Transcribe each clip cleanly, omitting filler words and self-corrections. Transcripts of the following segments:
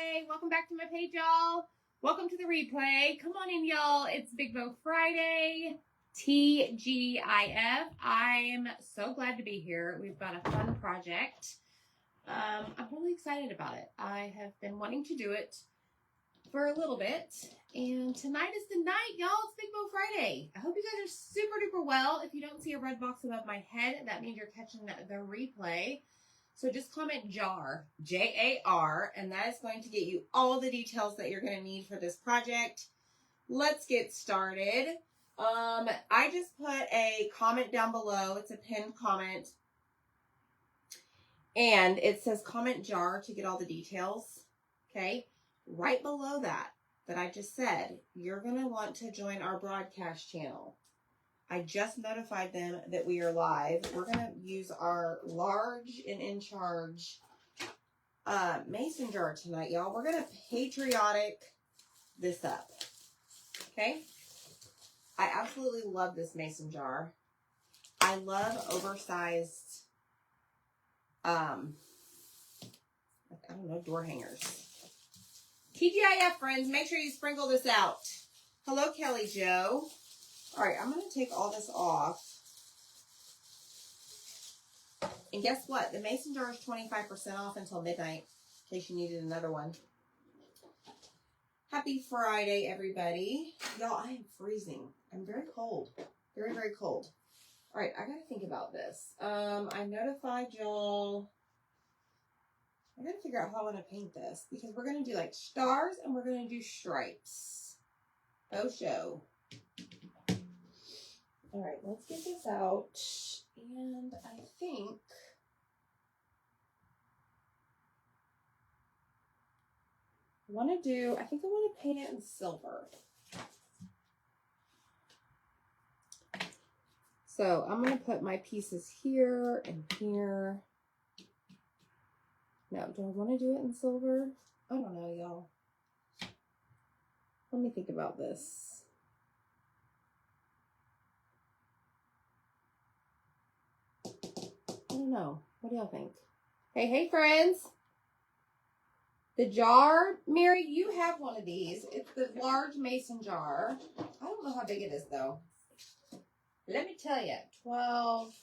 Hey, welcome back to my page, y'all. Welcome to the replay. Come on in, y'all. It's Big Bow Friday. TGIF. I'm so glad to be here. We've got a fun project. I'm really excited about it. I have been wanting to do it for a little bit, and tonight is the night, y'all. It's Big Bow Friday. I hope you guys are super duper well. If you don't see a red box above my head, that means you're catching the replay. So just comment JAR, J-A-R, and that is going to get you all the details that you're going to need for this project. Let's get started. I just put a comment down below. It's a pinned comment. And it says comment JAR to get all the details. Okay? Right below that I just said, you're going to want to join our broadcast channel. I just notified them that we are live. We're going to use our large and in charge mason jar tonight, y'all. We're going to patriotic this up. Okay? I absolutely love this mason jar. I love oversized, I don't know, door hangers. TGIF, friends, make sure you sprinkle this out. Hello, Kelly Jo. All right, I'm going to take all this off. And guess what? The mason jar is 25% off until midnight, in case you needed another one. Happy Friday, everybody. Y'all, I am freezing. I'm very cold. Very, very cold. All right, I got to think about this. I notified y'all. I got to figure out how I want to paint this, because we're going to do like stars and we're going to do stripes. Oh, show. All right, let's get this out. And I think I want to paint it in silver. So I'm going to put my pieces here and here. Now, do I want to do it in silver? I don't know, y'all. Let me think about this. I don't know. What do y'all think? Hey, friends. The jar, Mary, you have one of these. It's the large mason jar. I don't know how big it is, though. Let me tell you, 12.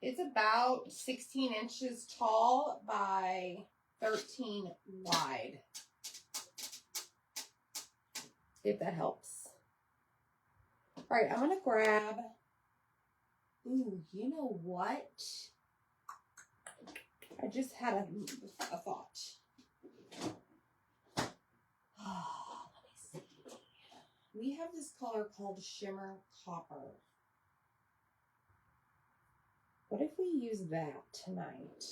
It's about 16 inches tall by 13 wide. If that helps. All right, I'm going to grab... Ooh, you know what? I just had a thought. Let me see. We have this color called Shimmer Copper. What if we use that tonight?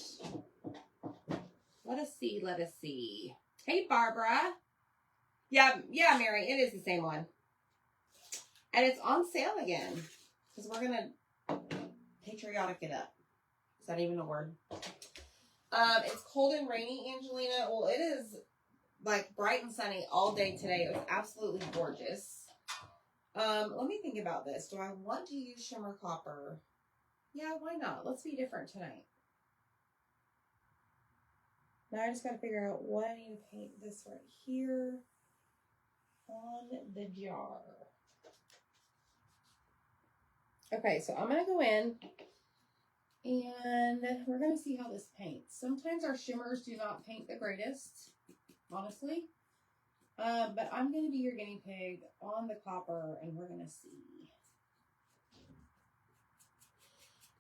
Let us see. Hey, Barbara. Yeah, Mary, it is the same one. And it's on sale again. Because we're going to patriotic it up. Is that even a word? It's cold and rainy, Angelina. Well, it is like bright and sunny all day today. It was absolutely gorgeous. Let me think about this. Do I want to use shimmer copper? Yeah, why not? Let's be different tonight. Now I just got to figure out what I need to paint this right here on the jar. Okay, so I'm going to go in and we're going to see how this paints. Sometimes our shimmers do not paint the greatest, honestly. But I'm going to be your guinea pig on the copper and we're going to see.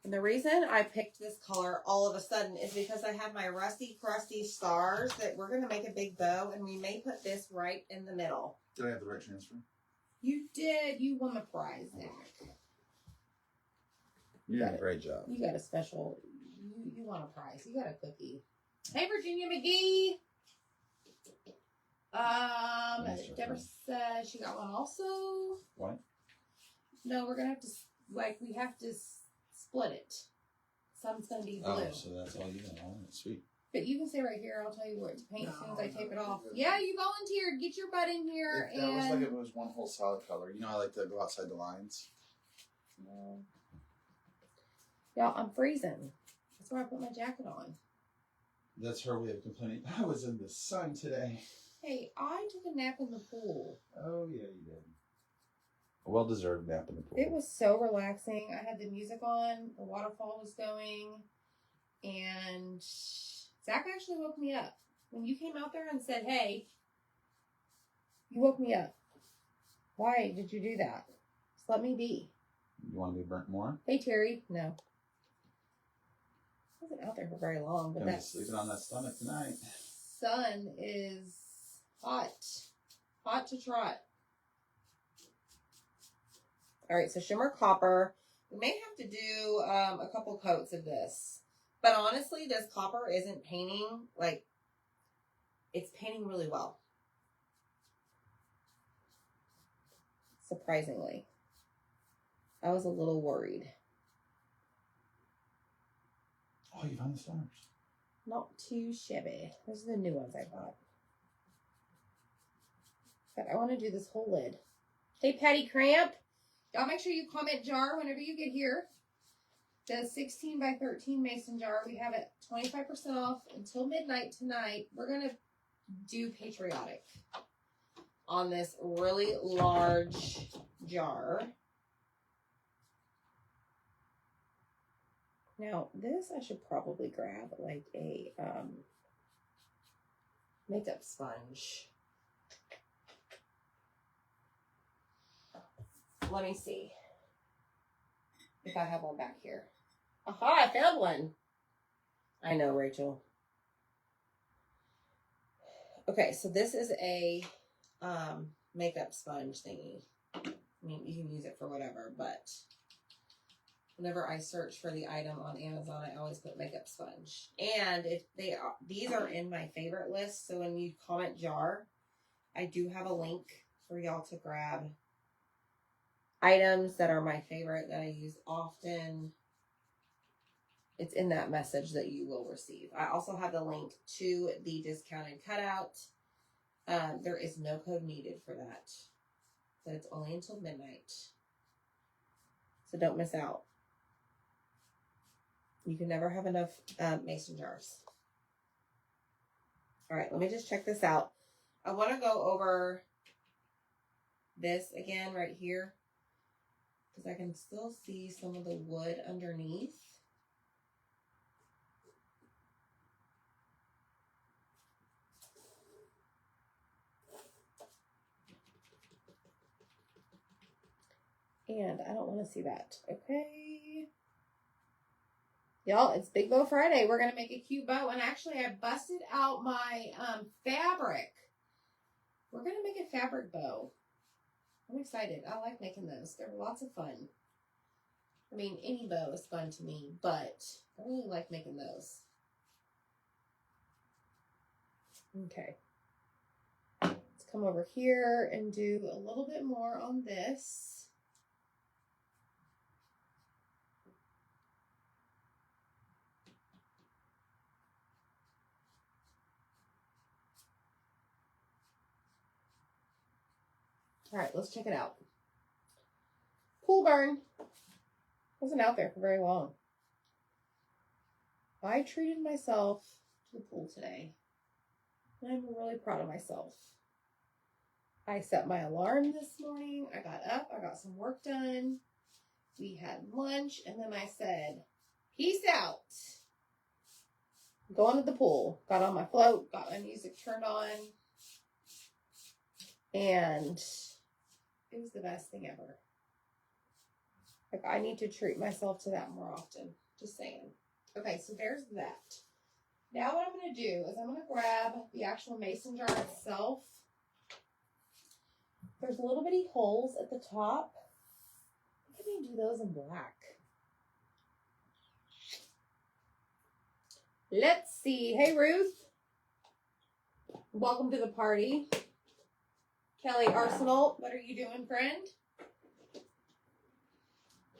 And the reason I picked this color all of a sudden is because I have my rusty, crusty stars that we're going to make a big bow, and we may put this right in the middle. Did I have the right transfer? You did. You won the prize, Nick. You did a great job. You got a special, you won a prize. You got a cookie. Hey, Virginia McGee. Deborah said she got one also. What? No, we're going to have to, we have to split it. Some's going to be blue. Oh, so that's all you got. Oh, sweet. But you can stay right here. I'll tell you what to paint as soon as I tape it off. Yeah, you volunteered. Get your butt in here. That was like if it was one whole solid color. You know, I like to go outside the lines. Y'all, I'm freezing. That's why I put my jacket on. That's her way of complaining. I was in the sun today. Hey, I took a nap in the pool. Oh, yeah, you did. A well-deserved nap in the pool. It was so relaxing. I had the music on, the waterfall was going, and Zach actually woke me up. When you came out there and said, hey, you woke me up. Why did you do that? Just let me be. You want to be burnt more? Hey, Terry. No. I wasn't out there for very long, but Gonna be sleeping on that stomach tonight. Sun is hot. Hot to trot. All right, so shimmer copper. We may have to do a couple coats of this. But honestly, this copper isn't painting, like, it's painting really well. Surprisingly. I was a little worried. Oh, you found the stars. Not too shabby. Those are the new ones I bought. But I want to do this whole lid. Hey, Patty Cramp. Y'all make sure you comment jar whenever you get here. The 16 by 13 mason jar. We have it 25% off until midnight tonight. We're going to do Patriotic on this really large jar. Now, this I should probably grab like a makeup sponge. Let me see if I have one back here. Aha, I found one. I know, Rachel. Okay, so this is a makeup sponge thingy. I mean, you can use it for whatever, but whenever I search for the item on Amazon, I always put makeup sponge. And if these are in my favorite list, so when you comment jar, I do have a link for y'all to grab items that are my favorite that I use often. It's in that message that you will receive. I also have the link to the discounted cutout. There is no code needed for that. But it's only until midnight. So don't miss out. You can never have enough mason jars. All right, let me just check this out. I want to go over this again right here, because I can still see some of the wood underneath. And I don't want to see that. Okay. Y'all, it's Big Bow Friday. We're going to make a cute bow. And actually, I busted out my fabric. We're going to make a fabric bow. I'm excited. I like making those. They're lots of fun. I mean, any bow is fun to me, but I really like making those. Okay. Let's come over here and do a little bit more on this. All right, let's check it out. Pool burn. Wasn't out there for very long. I treated myself to the pool today. And I'm really proud of myself. I set my alarm this morning. I got up. I got some work done. We had lunch. And then I said, peace out. Going to the pool. Got on my float. Got my music turned on. And it was the best thing ever. Like, I need to treat myself to that more often. Just saying. Okay, so there's that. Now what I'm going to do is I'm going to grab the actual mason jar itself. There's little bitty holes at the top. I can do those in black. Let's see. Hey, Ruth. Welcome to the party. Kelly Arsenal, what are you doing, friend?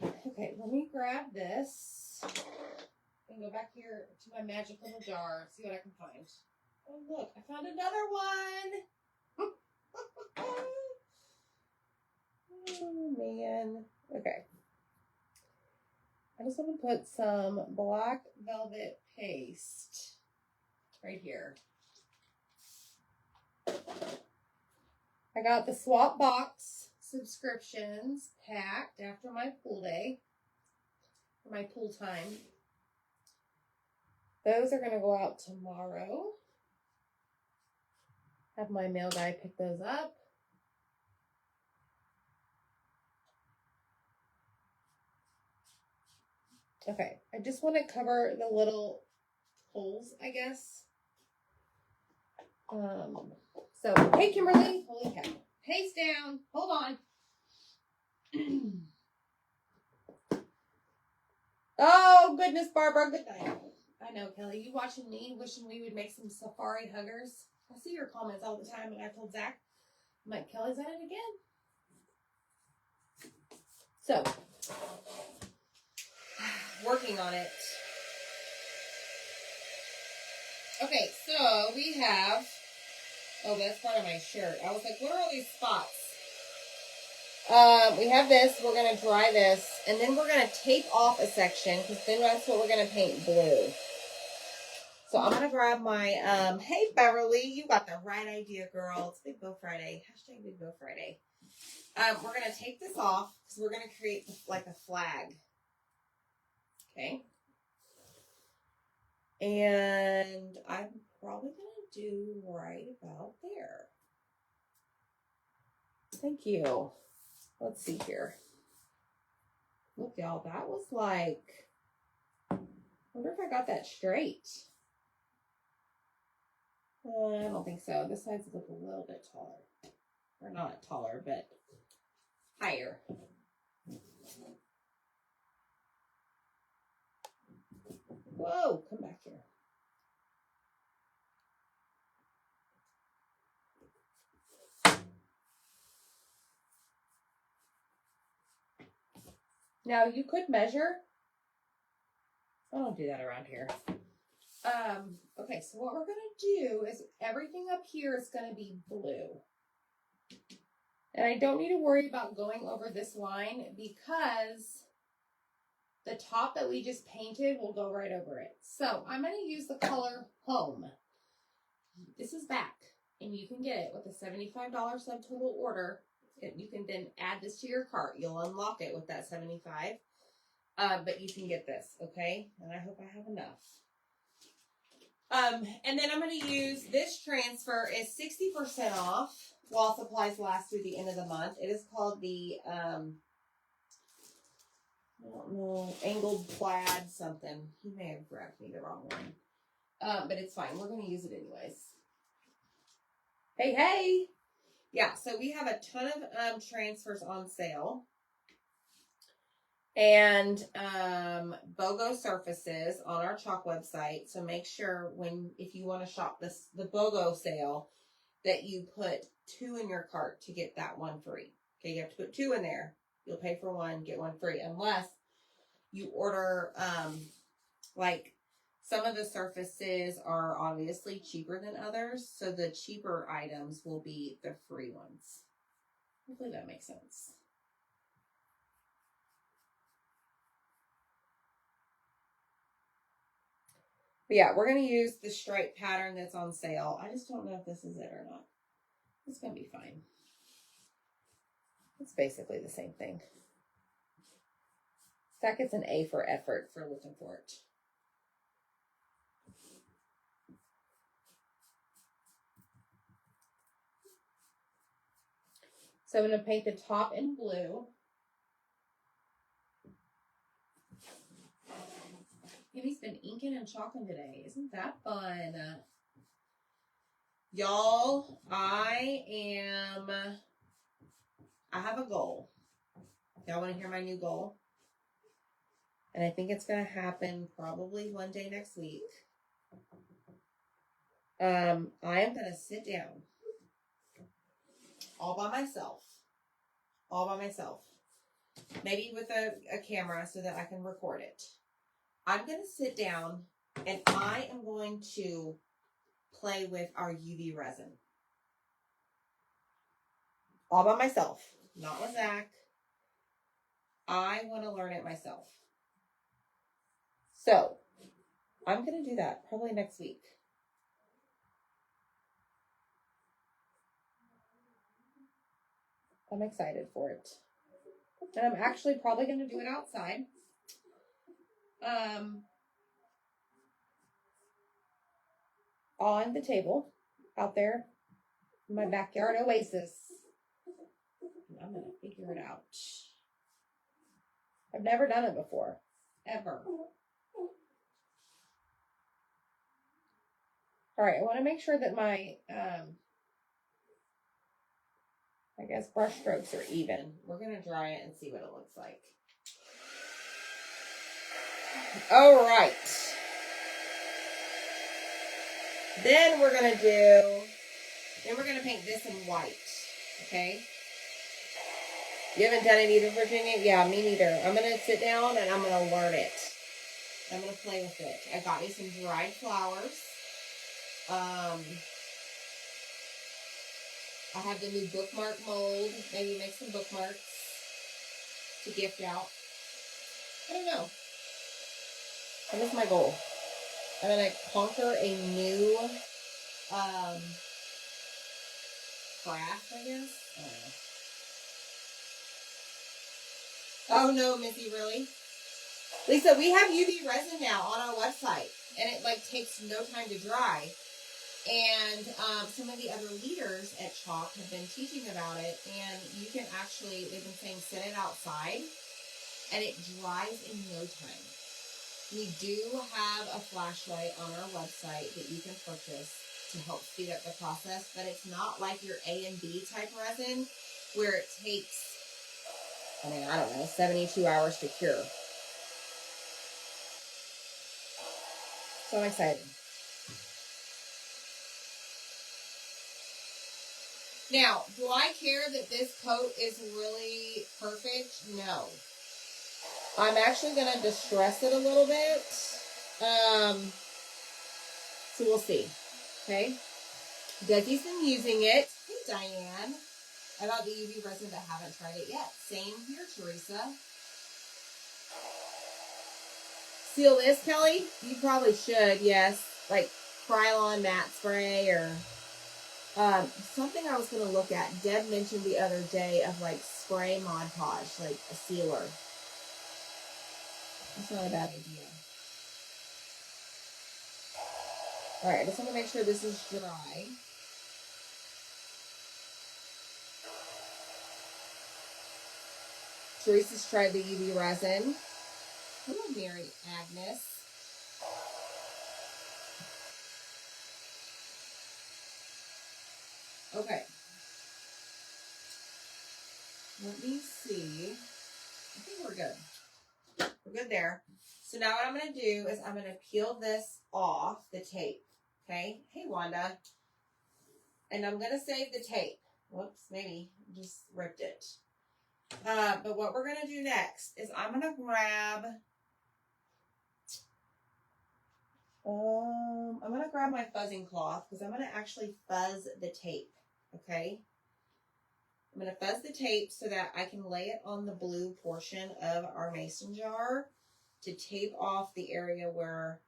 Okay, let me grab this and go back here to my magic little jar, see what I can find. Oh, look, I found another one. Oh, man. Okay. I just want to put some black velvet paste right here. I got the Swap Box subscriptions packed after my pool day, my pool time. Those are going to go out tomorrow. Have my mail guy pick those up. Okay, I just want to cover the little holes, I guess. So, hey, Kimberly. Holy cow. Pace down. Hold on. Oh, goodness, Barbara. Good night. I know, Kelly. You watching me, wishing we would make some safari huggers. I see your comments all the time, and I told Zach, I'm like, Kelly's at it again. So, working on it. Okay, so we have, oh, that's part of my shirt. I was like, what are all these spots? We have this. We're going to dry this, and then we're going to tape off a section, because then that's what we're going to paint blue. So I'm going to grab my, hey, Beverly, you got the right idea, girl. It's Big Bow Friday. Hashtag Big Bow Friday. We're going to take this off, because we're going to create, like, a flag. Okay. And I'm probably going to do right about there. Thank you. Let's see here. Look, y'all, that was like, I wonder if I got that straight. I don't think so. This side's look a little bit taller. Or not taller, but higher. Whoa, come back here. Now, you could measure. I don't do that around here. Okay, so what we're going to do is everything up here is going to be blue. And I don't need to worry about going over this line because the top that we just painted will go right over it. So I'm going to use the color Home. This is back, and you can get it with a $75 subtotal order. You can then add this to your cart. You'll unlock it with that $75. But you can get this, okay? And I hope I have enough. And then I'm going to use this transfer is 60% off while supplies last through the end of the month. It is called the, I don't know, angled plaid something. He may have grabbed me the wrong one. But it's fine. We're going to use it anyways. Hey, hey! Yeah, so we have a ton of transfers on sale. And BOGO surfaces on our chalk website. So make sure if you want to shop the BOGO sale, that you put 2 in your cart to get that one free. Okay, you have to put 2 in there. You'll pay for 1, get 1 free, unless you order like some of the surfaces are obviously cheaper than others. So the cheaper items will be the free ones. Hopefully that makes sense. But yeah, we're going to use the stripe pattern that's on sale. I just don't know if this is it or not. It's going to be fine. It's basically the same thing. Zach gets an A for effort for looking for it. So I'm going to paint the top in blue. He's been inking and chalking today. Isn't that fun? Y'all, I have a goal. Y'all want to hear my new goal? And I think it's going to happen probably one day next week. I am going to sit down all by myself. Maybe with a camera so that I can record it. I'm going to sit down and I am going to play with our UV resin. All by myself, not with Zach. I want to learn it myself. So, I'm going to do that probably next week. I'm excited for it. And I'm actually probably going to do it outside. On the table out there in my backyard oasis. And I'm going to figure it out. I've never done it before. Ever. All right, I want to make sure that my, I guess, brush strokes are even. We're going to dry it and see what it looks like. All right. Then we're going to paint this in white. Okay? You haven't done it either, Virginia? Yeah, me neither. I'm going to sit down and I'm going to learn it. I'm going to play with it. I got me some dried flowers. I have the new bookmark mold. Maybe make some bookmarks to gift out. I don't know. What is my goal? I'm going to conquer a new craft, I guess. I don't know. Oh no, Missy, really? Lisa, we have UV resin now on our website, and it like takes no time to dry. And some of the other leaders at Chalk have been teaching about it, and you can actually, they've been saying set it outside, and it dries in no time. We do have a flashlight on our website that you can purchase to help speed up the process, but it's not like your A and B type resin where it takes, I don't know, 72 hours to cure. So I'm excited. Now, do I care that this coat is really perfect? No. I'm actually going to distress it a little bit. So we'll see. Okay. Desi's been using it. Hey, Diane. I got the UV resin but haven't tried it yet. Same here, Teresa. Seal this, Kelly? You probably should, yes. Like Krylon matte spray or something I was going to look at. Deb mentioned the other day of like spray Mod Podge, like a sealer. That's not a bad idea. All right, I just want to make sure this is dry. Teresa's tried the UV resin. Hello, Mary Agnes. Okay. Let me see. I think we're good. We're good there. So now what I'm going to do is I'm going to peel this off the tape. Okay? Hey, Wanda. And I'm going to save the tape. Whoops, maybe just ripped it. But what we're going to do next is I'm going to grab... I'm going to grab my fuzzing cloth because I'm going to actually fuzz the tape. Okay? I'm going to fuzz the tape so that I can lay it on the blue portion of our mason jar to tape off the area where,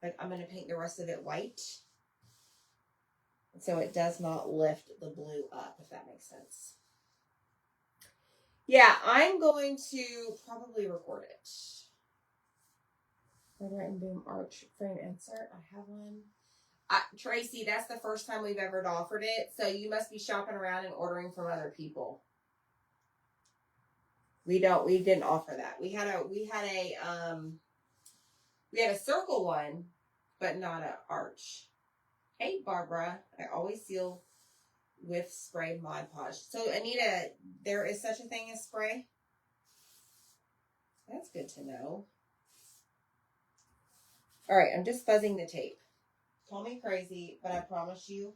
like, I'm going to paint the rest of it white. So it does not lift the blue up, if that makes sense. Yeah, I'm going to probably record it. Red, white, and boom arch frame insert. I have one. Tracy, that's the first time we've ever offered it. So you must be shopping around and ordering from other people. We didn't offer that. We had a circle one, but not an arch. Hey, Barbara, I always seal with spray Mod Podge. So Anita, there is such a thing as spray? That's good to know. All right, I'm just fuzzing the tape. Call me crazy, but I promise you,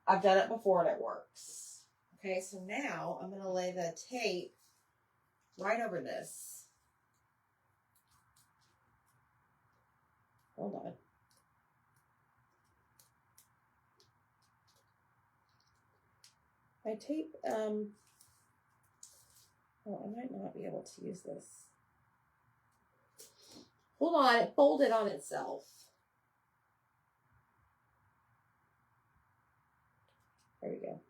I've done it before and it works. Okay, so now I'm going to lay the tape right over this. Hold on. My tape, oh, I might not be able to use this. Hold on, it folded on itself. There we go.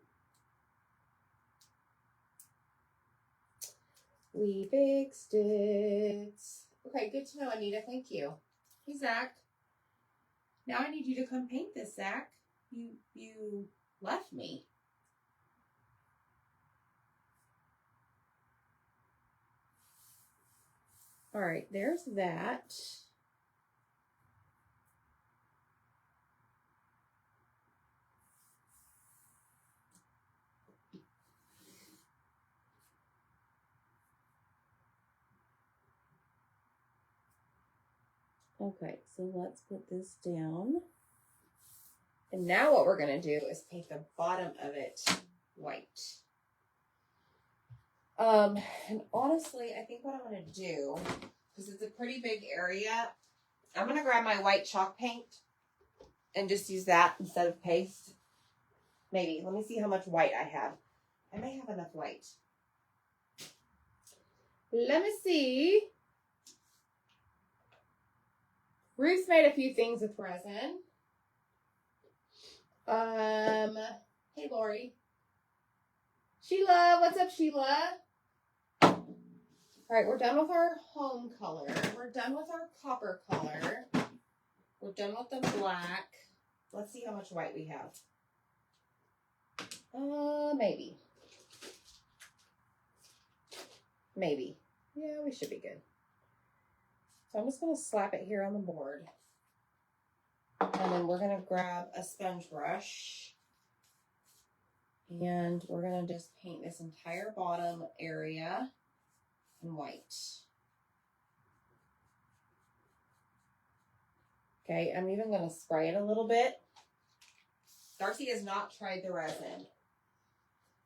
We fixed it. Okay, good to know, Anita. Thank you. Hey, Zach. Now I need you to come paint this, Zach. You left me. All right, there's that. Okay, so let's put this down. And now what we're going to do is paint the bottom of it white. And honestly, I think what I'm going to do, because it's a pretty big area, I'm going to grab my white chalk paint and just use that instead of paste. Maybe. Let me see how much white I have. I may have enough white. Let me see. Ruth's made a few things with resin. Hey, Lori. Sheila, what's up, Sheila? All right, we're done with our home color. We're done with our copper color. We're done with the black. Let's see how much white we have. Maybe. Maybe. Yeah, we should be good. So I'm just going to slap it here on the board. And then we're going to grab a sponge brush. And we're going to just paint this entire bottom area in white. Okay, I'm even going to spray it a little bit. Darcy has not tried the resin.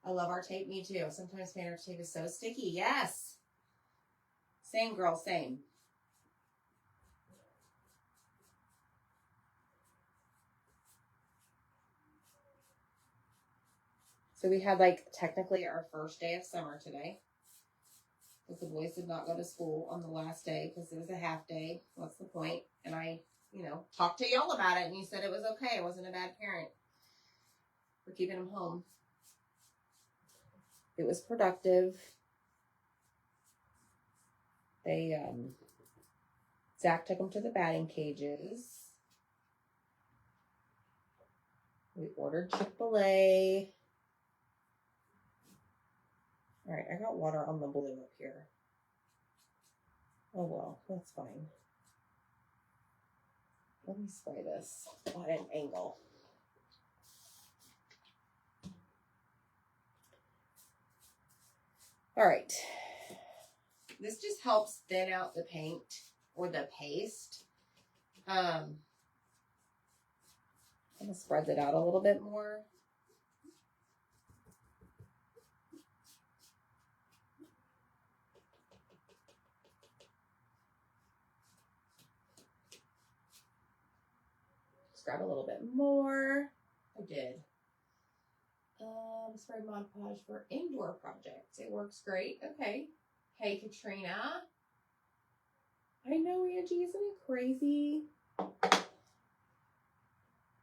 I love our tape, me too. Sometimes painter tape is so sticky. Yes. Same, girl, same. So we had like technically our first day of summer today. Because the boys did not go to school on the last day because it was a half day. What's the point? And I, talked to y'all about it and you said it was okay. I wasn't a bad parent for keeping them home. It was productive. Zach took them to the batting cages. We ordered Chick-fil-A. All right, I got water on the blue up here. Oh, well, that's fine. Let me spray this at an angle. All right. This just helps thin out the paint or the paste. I'm going to spread it out a little bit more. Just grab a little bit more. I did. Spray Mod Podge for indoor projects. It works great. Okay. Hey, Katrina. I know, Angie. Isn't it crazy?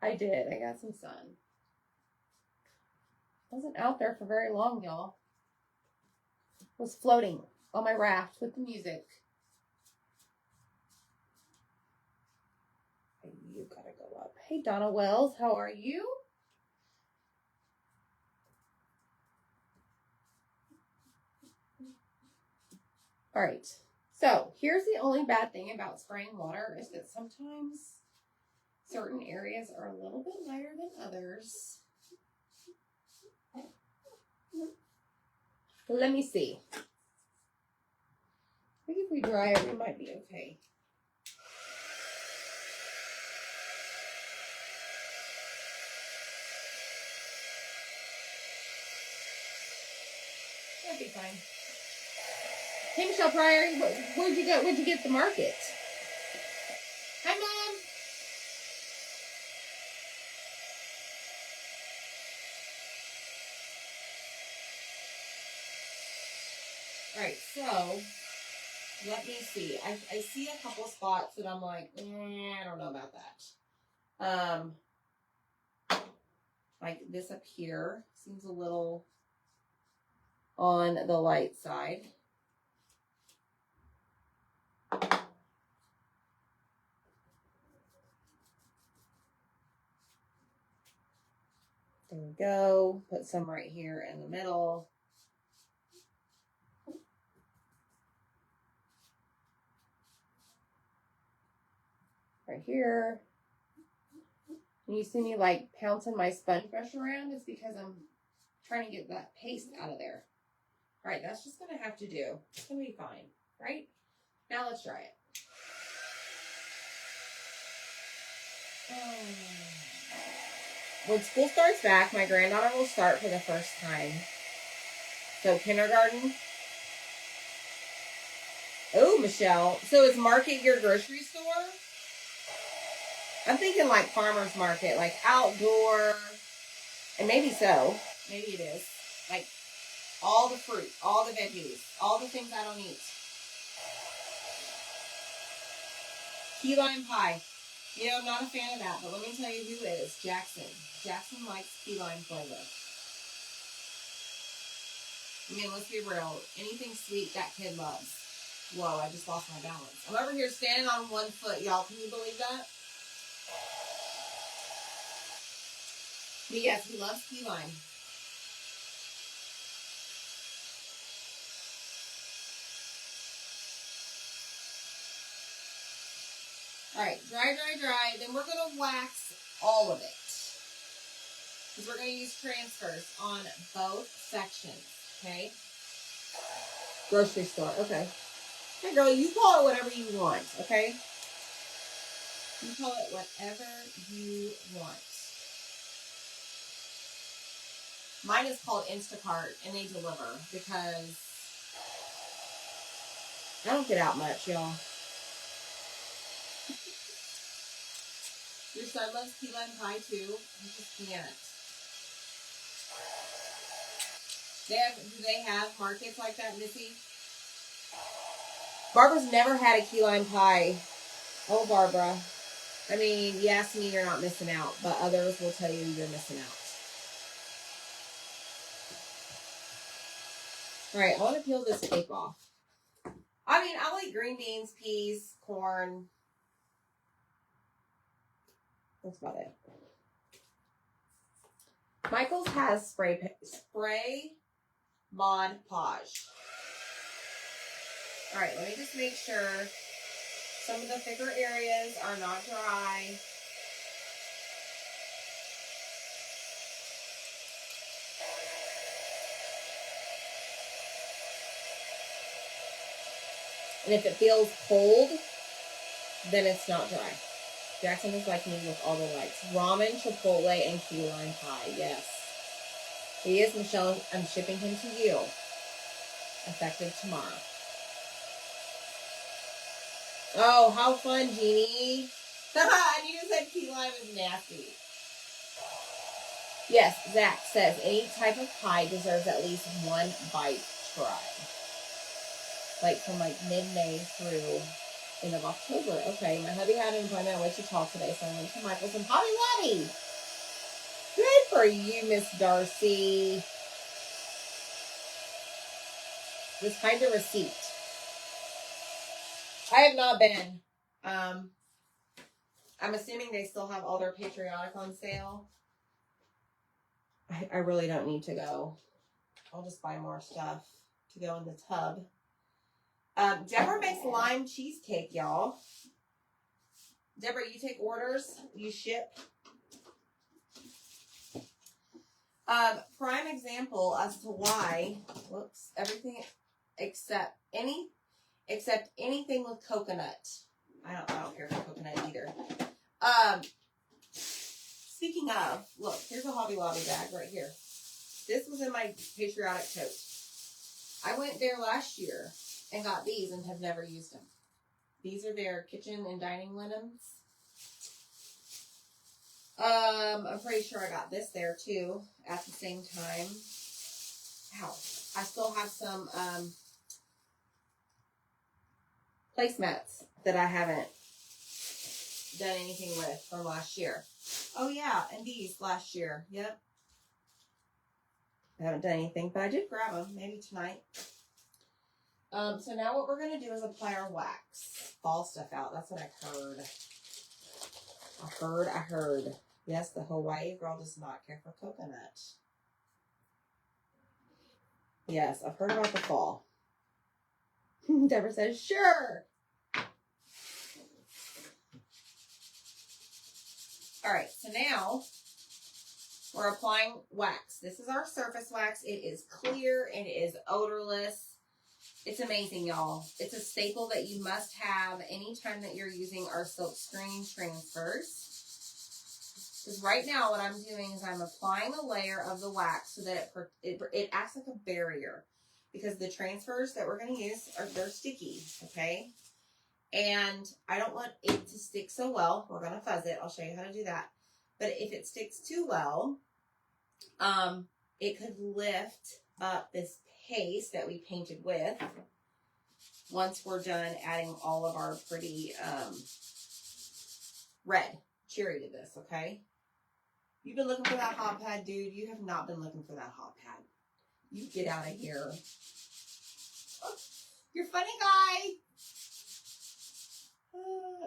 I did. I got some sun. Wasn't out there for very long, y'all. Was floating on my raft with the music. You gotta go up. Hey, Donna Wells. How are you? All right, so here's the only bad thing about spraying water is that sometimes certain areas are a little bit lighter than others. Let me see. I think if we dry it, we might be okay. That'd be fine. Hey, Michelle Pryor, where'd you go? Where'd you get the market? Hi, Mom. All right, so let me see. I see a couple spots that I'm like, I don't know about that. Like this up here seems a little on the light side. There we go. Put some right here in the middle. Right here. And you see me like pouncing my sponge brush around, it's because I'm trying to get that paste out of there. All right, that's just gonna have to do. It's gonna be fine, right? Now let's try it. When school starts back, my granddaughter will start for the first time. So kindergarten. Oh, Michelle. So is Market your grocery store? I'm thinking like farmer's market, like outdoor. And maybe so. Maybe it is. Like all the fruit, all the veggies, all the things I don't eat. Key lime pie. You know, I'm not a fan of that, but let me tell you who is. Jackson. Jackson likes key lime flavor. I mean, let's be real. Anything sweet, that kid loves. Whoa, I just lost my balance. I'm over here standing on one foot, y'all. Can you believe that? But yes, he loves key lime. All right, dry, dry, dry. Then we're going to wax all of it. Because we're going to use transfers on both sections, okay? Grocery store, okay. Hey, girl, you call it whatever you want, okay? You call it whatever you want. Mine is called Instacart, and they deliver because I don't get out much, y'all. Your son loves key lime pie, too. You just can't. Do they have markets like that, Missy? Barbara's never had a key lime pie. Oh, Barbara. I mean, you ask me, you're not missing out, but others will tell you you're missing out. All right, I want to peel this cake off. I mean, I'll eat green beans, peas, corn. That's about it. Michael's has spray Mod Podge. All right, let me just make sure some of the thicker areas are not dry. And if it feels cold, then it's not dry. Jackson is like me with all the lights. Ramen, Chipotle, and key lime pie. Yes. He is, Michelle. I'm shipping him to you. Effective tomorrow. Oh, how fun, Jeannie. And you said key lime is nasty. Yes, Zach says any type of pie deserves at least one bite try. Like from like mid-May through end of October. Okay, my hubby had an appointment at Wichita today, so I went to Michael's and Hobby Lobby. Good for you, Miss Darcy. This kind of receipt. I have not been. I'm assuming they still have all their Patriotic on sale. I really don't need to go. I'll just buy more stuff to go in the tub. Deborah makes lime cheesecake, y'all. Deborah, you take orders? You ship? Prime example as to why, whoops, everything except anything with coconut. I don't care for coconut either. Speaking of, look, here's a Hobby Lobby bag right here. This was in my Patriotic tote. I went there last year and got these and have never used them. These are their kitchen and dining linens. I'm pretty sure I got this there too at the same time. Ow. I still have some placemats that I haven't done anything with from last year. Oh yeah, and these last year. Yep. I haven't done anything, but I did grab them maybe tonight. So now what we're going to do is apply our wax. Fall stuff out. That's what I heard. I heard. Yes, the Hawaii girl does not care for coconut. Yes, I've heard about the fall. Deborah says, sure. All right, so now we're applying wax. This is our surface wax. It is clear and it is odorless. It's amazing, y'all. It's a staple that you must have anytime that you're using our silk screen transfers. Because right now what I'm doing is I'm applying a layer of the wax so that it acts like a barrier. Because the transfers that we're going to use, they're sticky, okay? And I don't want it to stick so well. We're going to fuzz it. I'll show you how to do that. But if it sticks too well, it could lift up this paste that we painted with once we're done adding all of our pretty red cherry to this, okay? You've been looking for that hot pad, dude. You have not been looking for that hot pad. You get out of here. Oh, you're funny guy.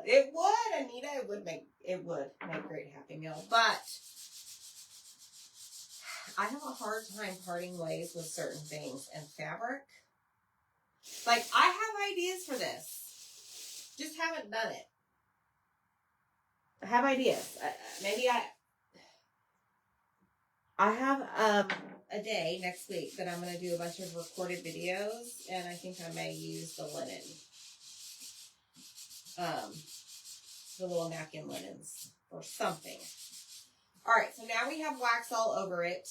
It would, Anita. It would make great Happy Meal. But I have a hard time parting ways with certain things. And fabric, like, I have ideas for this. Just haven't done it. I have ideas. I have a day next week that I'm going to do a bunch of recorded videos, and I think I may use the linen. The little napkin linens or something. All right, so now we have wax all over it.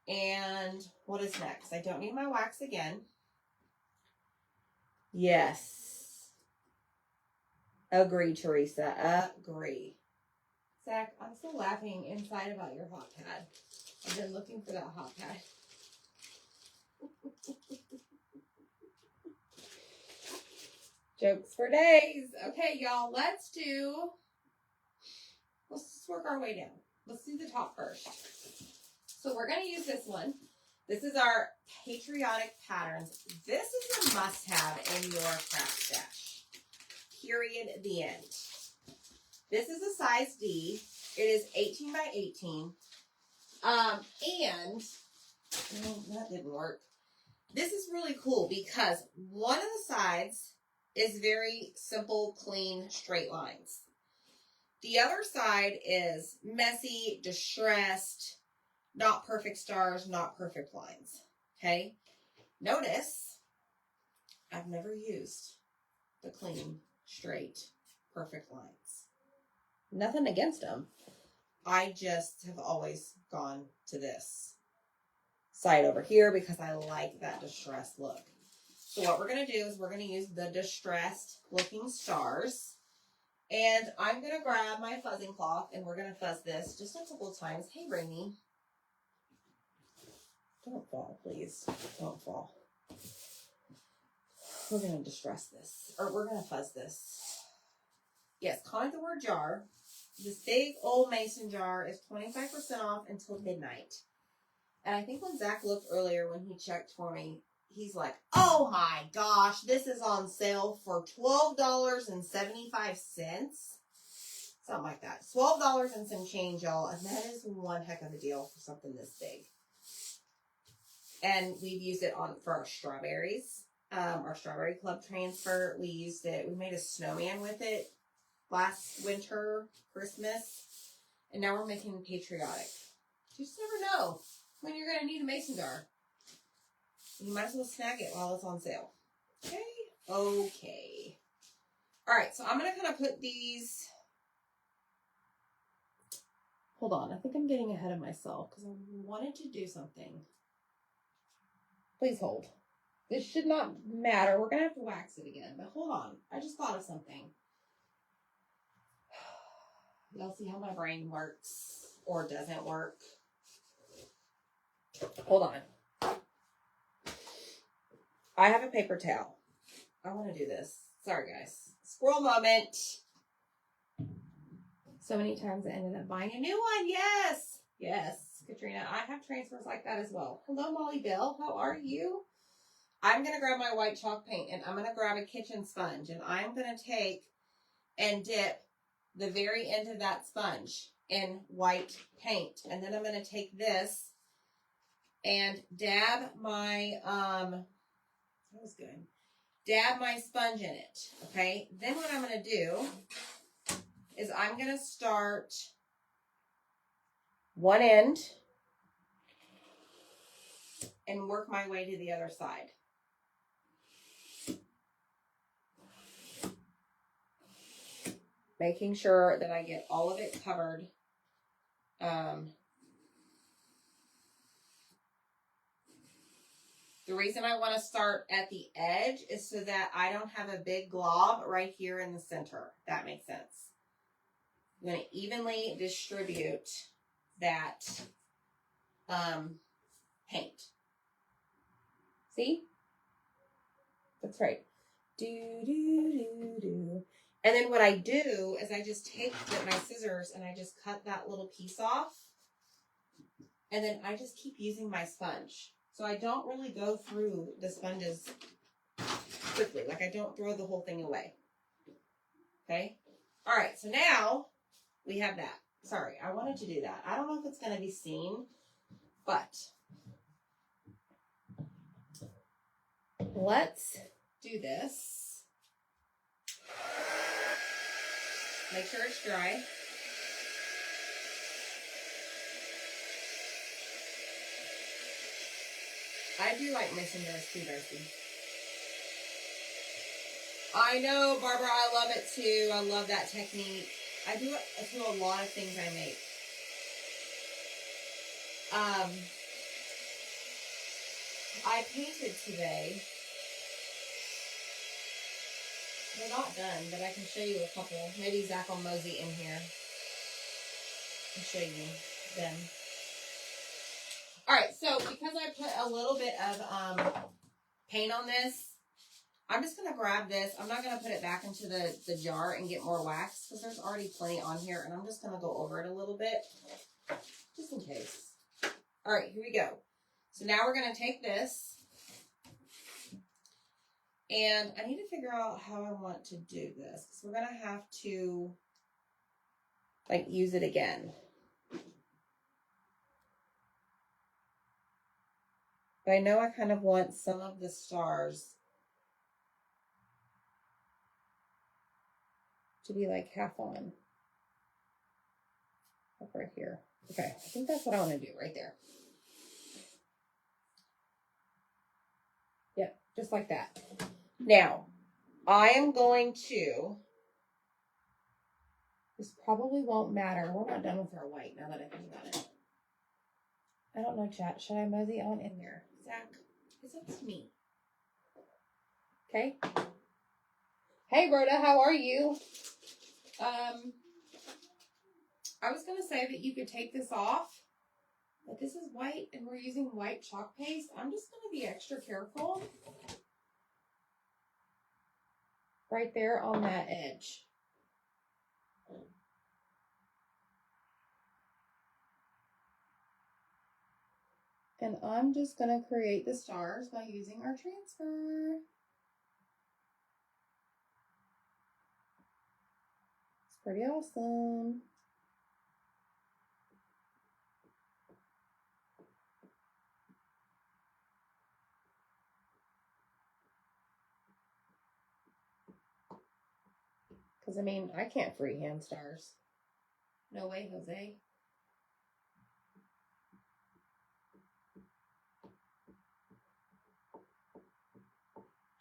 And what is next? I don't need my wax again. Yes. Agree, Teresa. Agree. Zach, I'm still laughing inside about your hot pad. I've been looking for that hot pad. Jokes for days. Okay, y'all, let's just work our way down. Let's do the top first. So we're going to use this one. This is our Patriotic Patterns. This is a must-have in your craft stash. Period. The end. This is a size D. It is 18 by 18. And that didn't work. This is really cool because one of the sides is very simple, clean, straight lines. The other side is messy, distressed, not perfect stars, not perfect lines. Okay? Notice, I've never used the clean, straight, perfect lines. Nothing against them. I just have always gone to this side over here because I like that distressed look. So what we're going to do is we're going to use the distressed looking stars. And I'm going to grab my fuzzing cloth and we're going to fuzz this just a couple of times. Hey, Rainy. Don't fall, please. Don't fall. We're going to distress this. Or we're going to fuzz this. Yes, comment the word jar. This big old mason jar is 25% off until midnight. And I think when Zach looked earlier when he checked for me, he's like, oh my gosh, this is on sale for $12.75. Something like that. $12 and some change, y'all. And that is one heck of a deal for something this big. And we've used it for our strawberries. Our strawberry club transfer. We used it. We made a snowman with it last winter, Christmas. And now we're making patriotic. You just never know when you're going to need a mason jar. You might as well snag it while it's on sale. Okay? Okay. All right, so I'm going to kind of put these... Hold on. I think I'm getting ahead of myself because I wanted to do something. Please hold. This should not matter. We're going to have to wax it again, but hold on. I just thought of something. Y'all see how my brain works or doesn't work? Hold on. I have a paper towel. I want to do this. Sorry, guys. Squirrel moment. So many times I ended up buying a new one. Yes. Yes, Katrina. I have transfers like that as well. Hello, Molly Bill. How are you? I'm going to grab my white chalk paint and I'm going to grab a kitchen sponge and I'm going to take and dip the very end of that sponge in white paint. And then I'm going to take this and dab my, that was good. Dab my sponge in it, okay? Then what I'm going to do is I'm going to start one end and work my way to the other side. Making sure that I get all of it covered. The reason I want to start at the edge is so that I don't have a big glob right here in the center. That makes sense. I'm going to evenly distribute that paint. See? That's right. Do, do, do, do. And then what I do is I just take my scissors and I just cut that little piece off. And then I just keep using my sponge. So I don't really go through the sponges quickly. Like I don't throw the whole thing away. Okay? All right, so now we have that. Sorry, I wanted to do that. I don't know if it's going to be seen, but let's do this. Make sure it's dry. I do like mason jars too, Darcy. I know, Barbara, I love it too. I love that technique. I do it to a lot of things I make. I painted today. They're not done, but I can show you a couple. Maybe Zach will mosey in here and show you them. All right, so because I put a little bit of paint on this, I'm just going to grab this. I'm not going to put it back into the jar and get more wax because there's already plenty on here, and I'm just going to go over it a little bit just in case. All right, here we go. So now we're going to take this, and I need to figure out how I want to do this because we're going to have to like use it again. But I know I kind of want some of the stars to be like half on. Like right here. Okay, I think that's what I want to do right there. Yep, just like that. Now, I am going to, this probably won't matter. We're not done with our white now that I think about it. I don't know, chat. Should I mosey on in there? Zach, it's up to me. Okay. Hey, Rhoda, how are you? I was going to say that you could take this off, but this is white and we're using white chalk paste. I'm just going to be extra careful right there on that edge. And I'm just going to create the stars by using our transfer. It's pretty awesome. Because, I mean, I can't freehand stars. No way, Jose.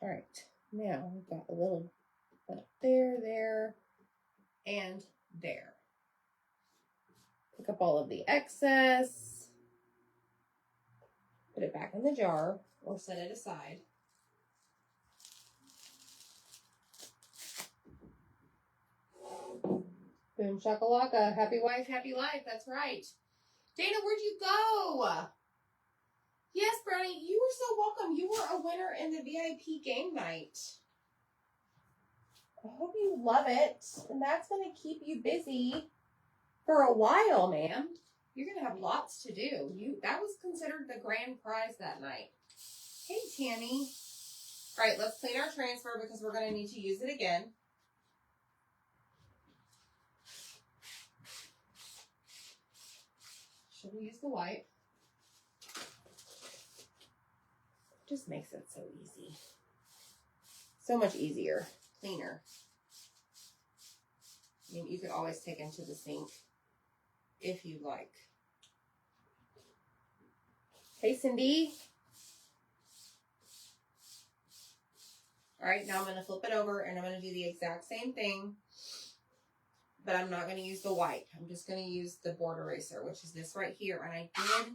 All right, now we've got a little there, and there. Pick up all of the excess, put it back in the jar, or set it aside. Boom shakalaka, happy wife, happy life, that's right. Dana, where'd you go? Yes, Brownie, you were so welcome. You were a winner in the VIP game night. I hope you love it. And that's going to keep you busy for a while, man. You're going to have lots to do. That was considered the grand prize that night. Hey, Tammy. All right, let's clean our transfer because we're going to need to use it again. Should we use the wipe? Just makes it so easy. So much easier, cleaner. I mean, you could always take into the sink if you like. Hey, Cindy. All right, now I'm going to flip it over and I'm going to do the exact same thing, but I'm not going to use the wipe. I'm just going to use the board eraser, which is this right here. And I did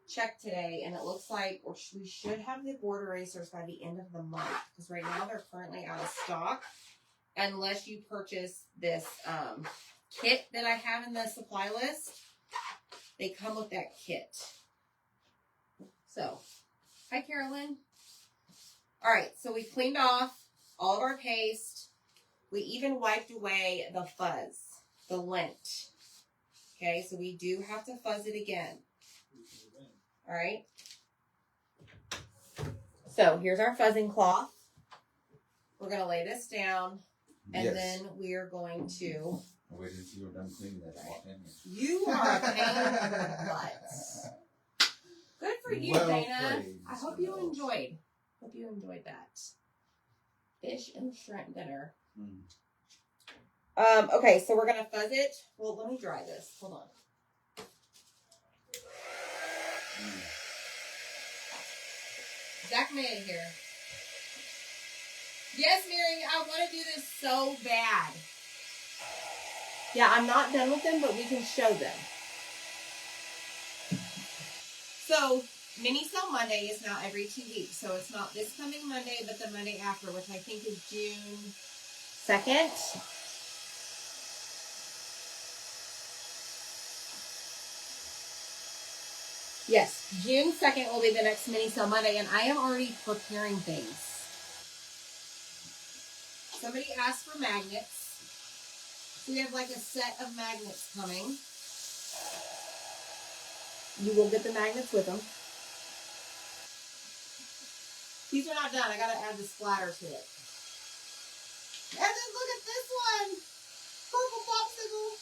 check today, and it looks like we should have the board erasers by the end of the month, because right now they're currently out of stock, unless you purchase this kit that I have in the supply list. They come with that kit. So, hi, Carolyn. All right, so we cleaned off all of our paste. We even wiped away the fuzz, the lint. Okay, so we do have to fuzz it again. All right. So here's our fuzzing cloth. We're going to lay this down, and then we are going to... I waited until you were done cleaning that. Right. You are a pain in the butt. Good for you, Well Dana. played, I hope you enjoyed. Hope you enjoyed that. Fish and shrimp dinner. Okay, so we're gonna fuzz it. Well, let me dry this. Hold on. Zach made it here. Yes, Mary, I want to do this so bad. Yeah, I'm not done with them, but we can show them. So, Mini Sale Monday is now every 2 weeks. So it's not this coming Monday, but the Monday after, which I think is June 2nd. Yes, June 2nd will be the next Mini Sale Monday, and I am already preparing things. Somebody asked for magnets. So we have like a set of magnets coming. You will get the magnets with them. These are not done. I gotta add the splatter to it. And then look at this one! Purple popsicle!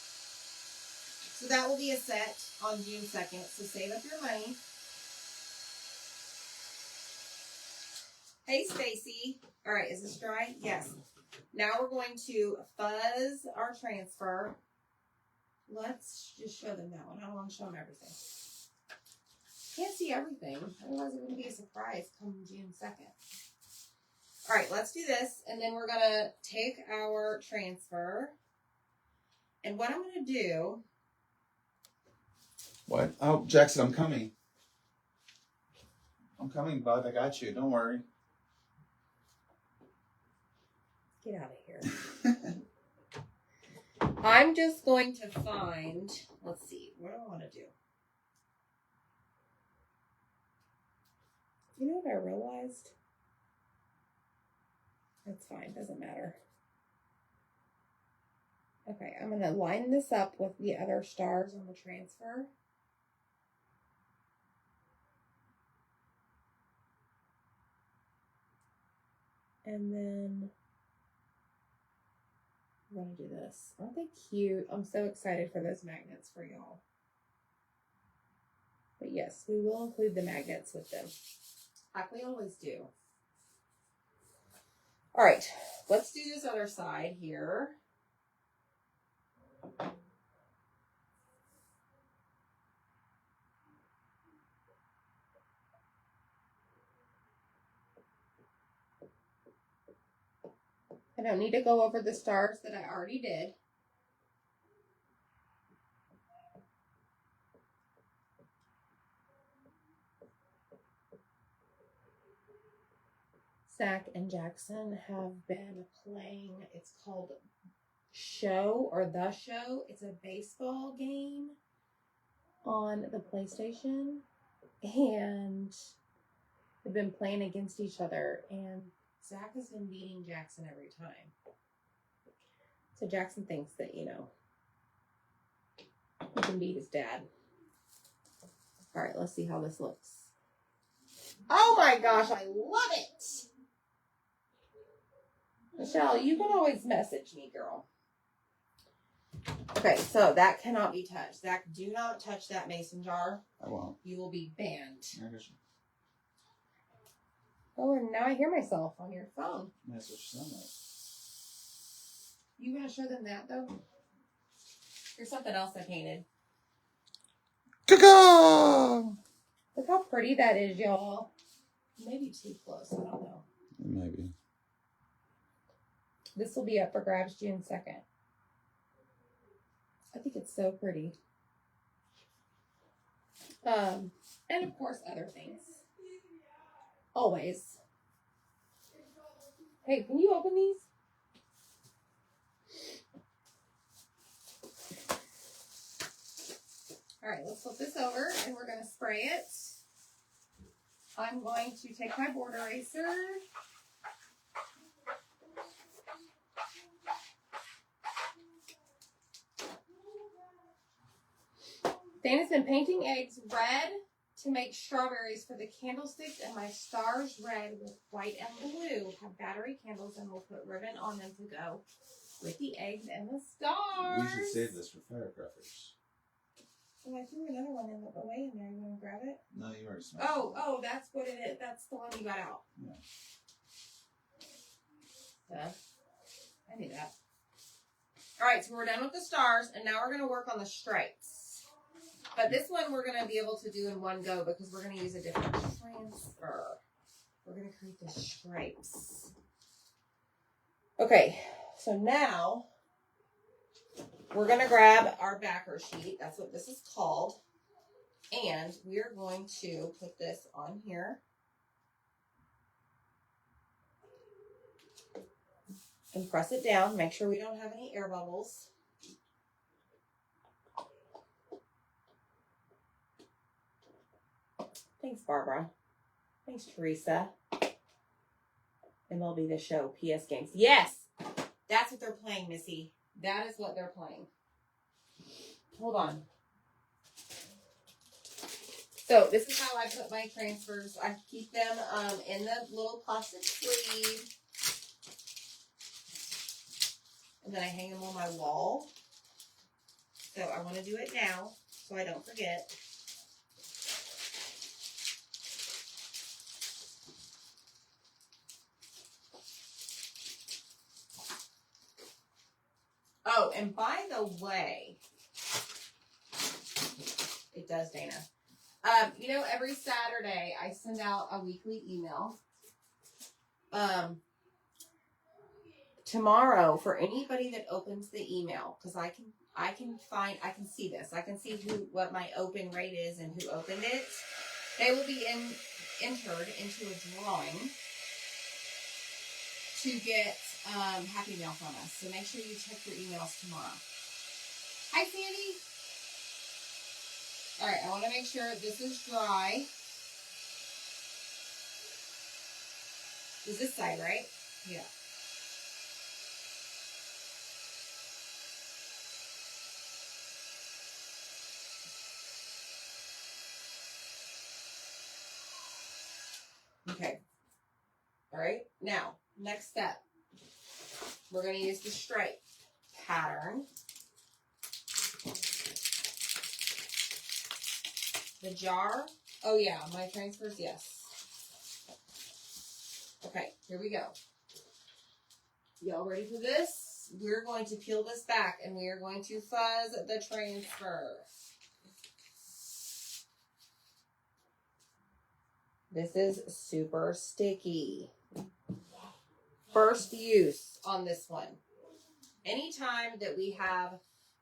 So that will be a set on June 2nd. So save up your money. Hey, Stacy. All right, is this dry? Yes. Now we're going to fuzz our transfer. Let's just show them that one. I don't want to show them everything. Can't see everything. Otherwise, it would be a surprise come June 2nd. All right, let's do this. And then we're going to take our transfer. And what I'm going to do... What? Oh, Jackson, I'm coming. I'm coming, bud. I got you. Don't worry. Get out of here. I'm just going to find... Let's see. What do I want to do? You know what I realized? That's fine. Doesn't matter. Okay, I'm going to line this up with the other stars on the transfer. And then I'm going to do this. Aren't they cute? I'm so excited for those magnets for y'all. But yes, we will include the magnets with them, like we always do. All right, let's do this other side here. I don't need to go over the stars that I already did. Zach and Jackson have been playing, it's called Show or The Show. It's a baseball game on the PlayStation, and they've been playing against each other, and Zach has been beating Jackson every time. So Jackson thinks that, you know, he can beat his dad. All right, let's see how this looks. Oh my gosh, I love it! Michelle, you can always message me, girl. Okay, so that cannot be touched. Zach, do not touch that mason jar. I won't. You will be banned. I guess Oh, and now I hear myself on your phone. that's what you sound like. You gonna show them that though? There's something else I painted. Caca! Look how pretty that is, y'all. Maybe too close. I don't know. Maybe. This will be up for grabs June 2nd. I think it's so pretty. And of course, other things. Always. Hey, can you open these? All right, let's flip this over and we're going to spray it. I'm going to take my board eraser. Dana's been painting eggs red to make strawberries for the candlesticks, and my stars red with white and blue have battery candles, and we'll put ribbon on them to go with the eggs and the stars. We should save this for firecrackers. Oh, I threw another one in the away in there. You want to grab it? No, you already smashed it. Oh, that's what it is. That's the one you got out. Yeah. Yeah. I knew that. All right, so we're done with the stars, and now we're going to work on the stripes. But this one we're going to be able to do in one go because we're going to use a different transfer. We're going to create the stripes. Okay, so now we're going to grab our backer sheet. That's what this is called. And we are going to put this on here. And press it down. Make sure we don't have any air bubbles. Thanks, Barbara. Thanks, Teresa. MLB The Show, PS Games. Yes! That's what they're playing, Missy. That is what they're playing. Hold on. So, this is how I put my transfers. I keep them in the little plastic sleeve. And then I hang them on my wall. So, I want to do it now so I don't forget. Oh, and by the way, it does, Dana. You know, every Saturday I send out a weekly email. Tomorrow, for anybody that opens the email, because I can see this. I can see what my open rate is and who opened it. They will be entered into a drawing to get Happy Mail from us. So make sure you check your emails tomorrow. Hi, Sandy. All right, I want to make sure this is dry. Is this side right? Yeah. Okay. All right. Now, next step. We're going to use the stripe pattern. The jar. Oh, yeah. My transfers, yes. Okay. Here we go. Y'all ready for this? We're going to peel this back and we are going to fuzz the transfer. This is super sticky. First use on this one. Anytime that we have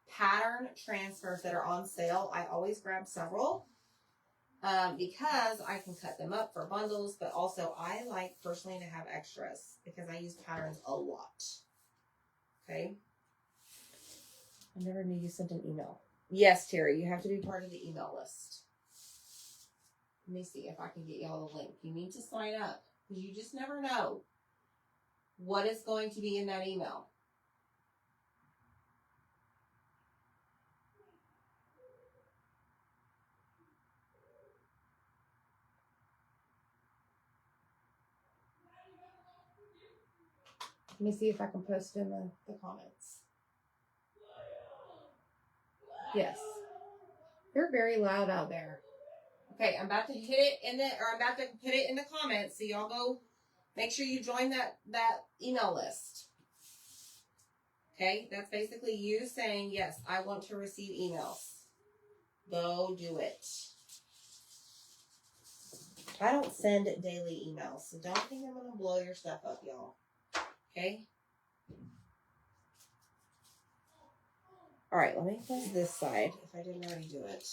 pattern transfers that are on sale, I always grab several because I can cut them up for bundles, but also I like personally to have extras because I use patterns a lot. Okay. I never knew you sent an email. Yes, Terry, you have to be part of the email list. Let me see if I can get y'all the link. You need to sign up because you just never know what is going to be in that email. Let me see if I can post in the comments. Yes. You're very loud out there. Okay, I'm about to hit it I'm about to put it in the comments, so y'all go make sure you join that email list. Okay, that's basically you saying, yes, I want to receive emails. Go do it. I don't send daily emails, so don't think I'm going to blow your stuff up, y'all. Okay? All right, let me fuzz this side if I didn't already do it.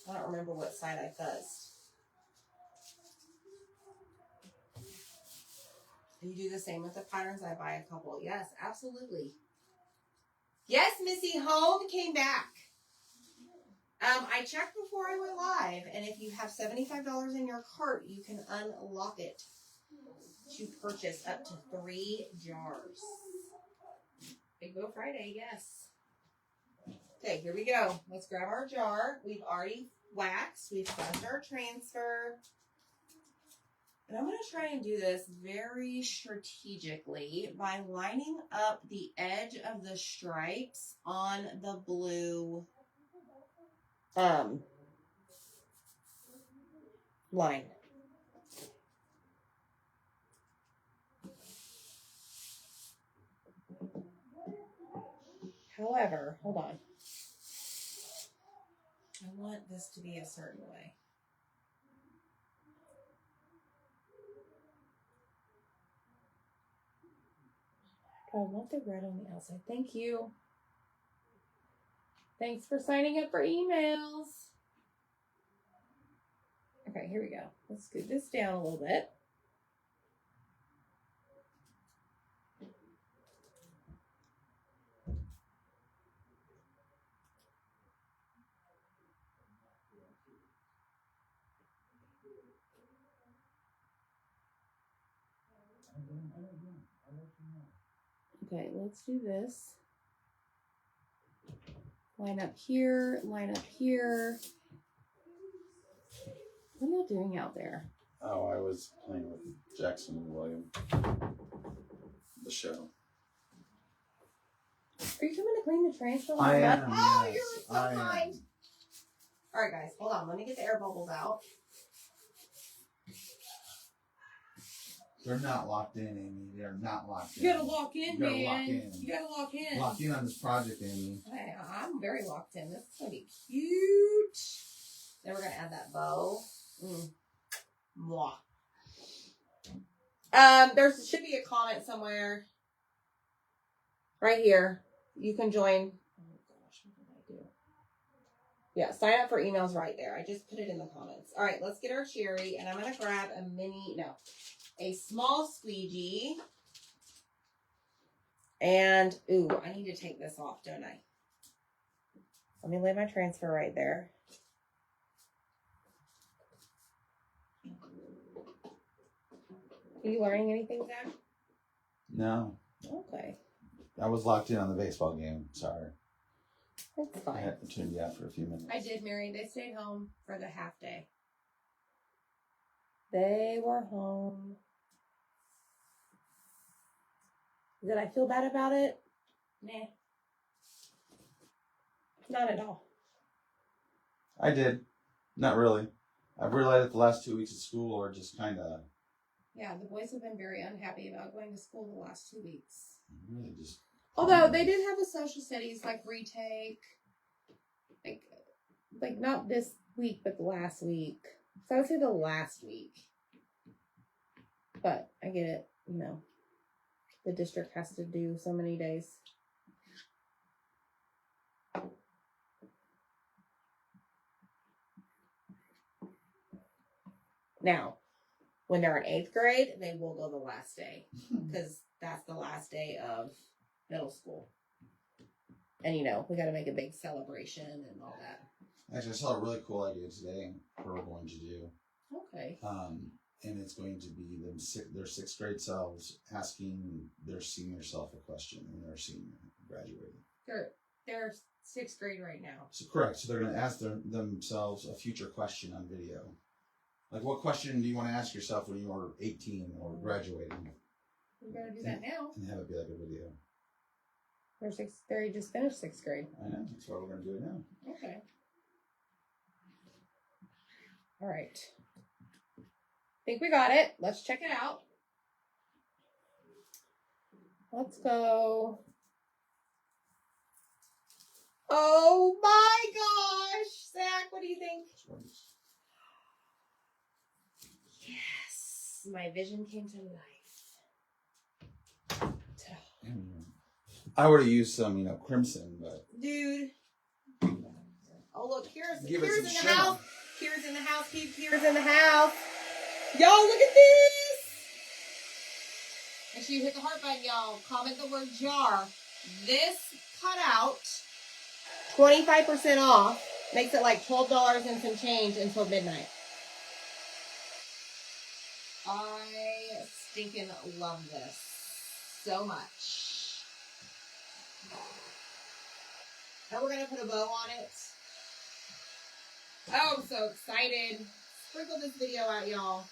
I don't remember what side I fuzzed. You do the same with the patterns. I buy a couple. Yes, absolutely. Yes, Missy, home came back. I checked before I went live, and if you have $75 in your cart, you can unlock it to purchase up to 3 jars. Big Bow Friday, yes. Okay, here we go. Let's grab our jar. We've already waxed. We've fuzzed our transfer. And I'm going to try and do this very strategically by lining up the edge of the stripes on the blue line. However, hold on. I want this to be a certain way. I want the red on the outside. Thank you. Thanks for signing up for emails. Okay, here we go. Let's scoot this down a little bit. Okay, let's do this. Line up here, line up here. What are you doing out there? Oh, I was playing with Jackson and William. The show. Are you coming to clean the transfer? I am. Oh, yes, you're so I kind. am. All right, guys, hold on. Let me get the air bubbles out. They're not locked in, Amy. They're not locked in. You gotta lock in, You gotta man. lock in. You gotta lock in. Lock in on this project, Amy. Hey, I'm very locked in. This is gonna be cute. Then we're going to add that bow. Mwah. There should be a comment somewhere. Right here. You can join. Oh, gosh. What did I do? Yeah, sign up for emails right there. I just put it in the comments. All right, let's get our cherry. And I'm going to grab a small squeegee. And, ooh, I need to take this off, don't I? Let me lay my transfer right there. Are you learning anything, Zach? No. Okay. I was locked in on the baseball game. Sorry. That's I fine. had to tune you out for a few minutes. I did, Mary. They stayed home for the half day. They were home. Did I feel bad about it? Nah. Not at all. I did. Not really. I've realized that the last 2 weeks of school are just kind of Yeah, the boys have been very unhappy about going to school the last 2 weeks. really just. Although they did have a social studies retake, like not this week, but the last week. So I would say the last week. But I get it, the district has to do so many days. Now, when they're in 8th grade, they will go the last day because that's the last day of middle school. And, we got to make a big celebration and all that. Actually, I saw a really cool idea today we're going to do. Okay. And it's going to be their 6th grade selves asking their senior self a question when they're senior graduating. They're 6th grade right now. So correct. So they're going to ask themselves a future question on video. Like, what question do you want to ask yourself when you are 18 or graduating? We better do that now. And have it be like a video. They just finished 6th grade. I know. That's why we're going to do it now. Okay. All right. Think we got it. Let's check it out. Let's go. Oh my gosh, Zach, what do you think? Yes, my vision came to life. I would have used some, crimson, but Dude. Oh, look, Kira's give it in some the shimmer. house. Kira's in the house. Kira's in the house. Y'all, look at this. Make sure you hit the heart button, y'all. Comment the word jar. This cutout, 25% off, makes it like $12 and some change until midnight. I stinking love this so much. And we're going to put a bow on it. Oh, I'm so excited. Sprinkle this video out, y'all.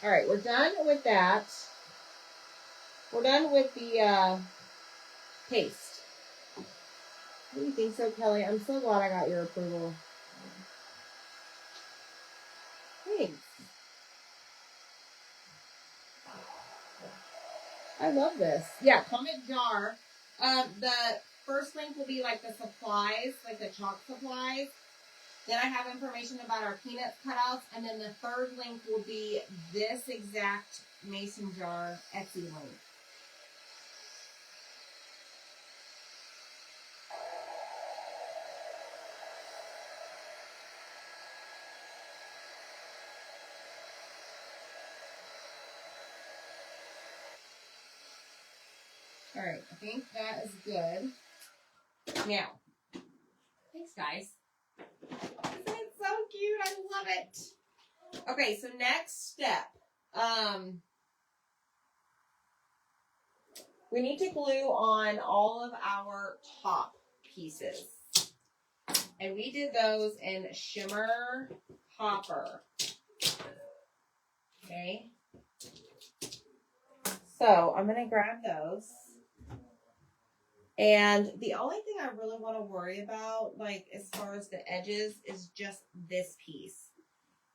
All right, we're done with that. We're done with the paste. What do you think so, Kelly? I'm so glad I got your approval. Thanks. I love this. Yeah, comment jar. The first link will be like the supplies, like the chalk supplies. Then I have information about our peanuts cutouts. And then the third link will be this exact mason jar Etsy link. All right, I think that is good. Now, thanks, guys. Isn't it so cute? I love it. Okay, so next step. We need to glue on all of our top pieces. And we did those in Shimmer Hopper. Okay. So I'm going to grab those. And the only thing I really want to worry about, like as far as the edges, is just this piece.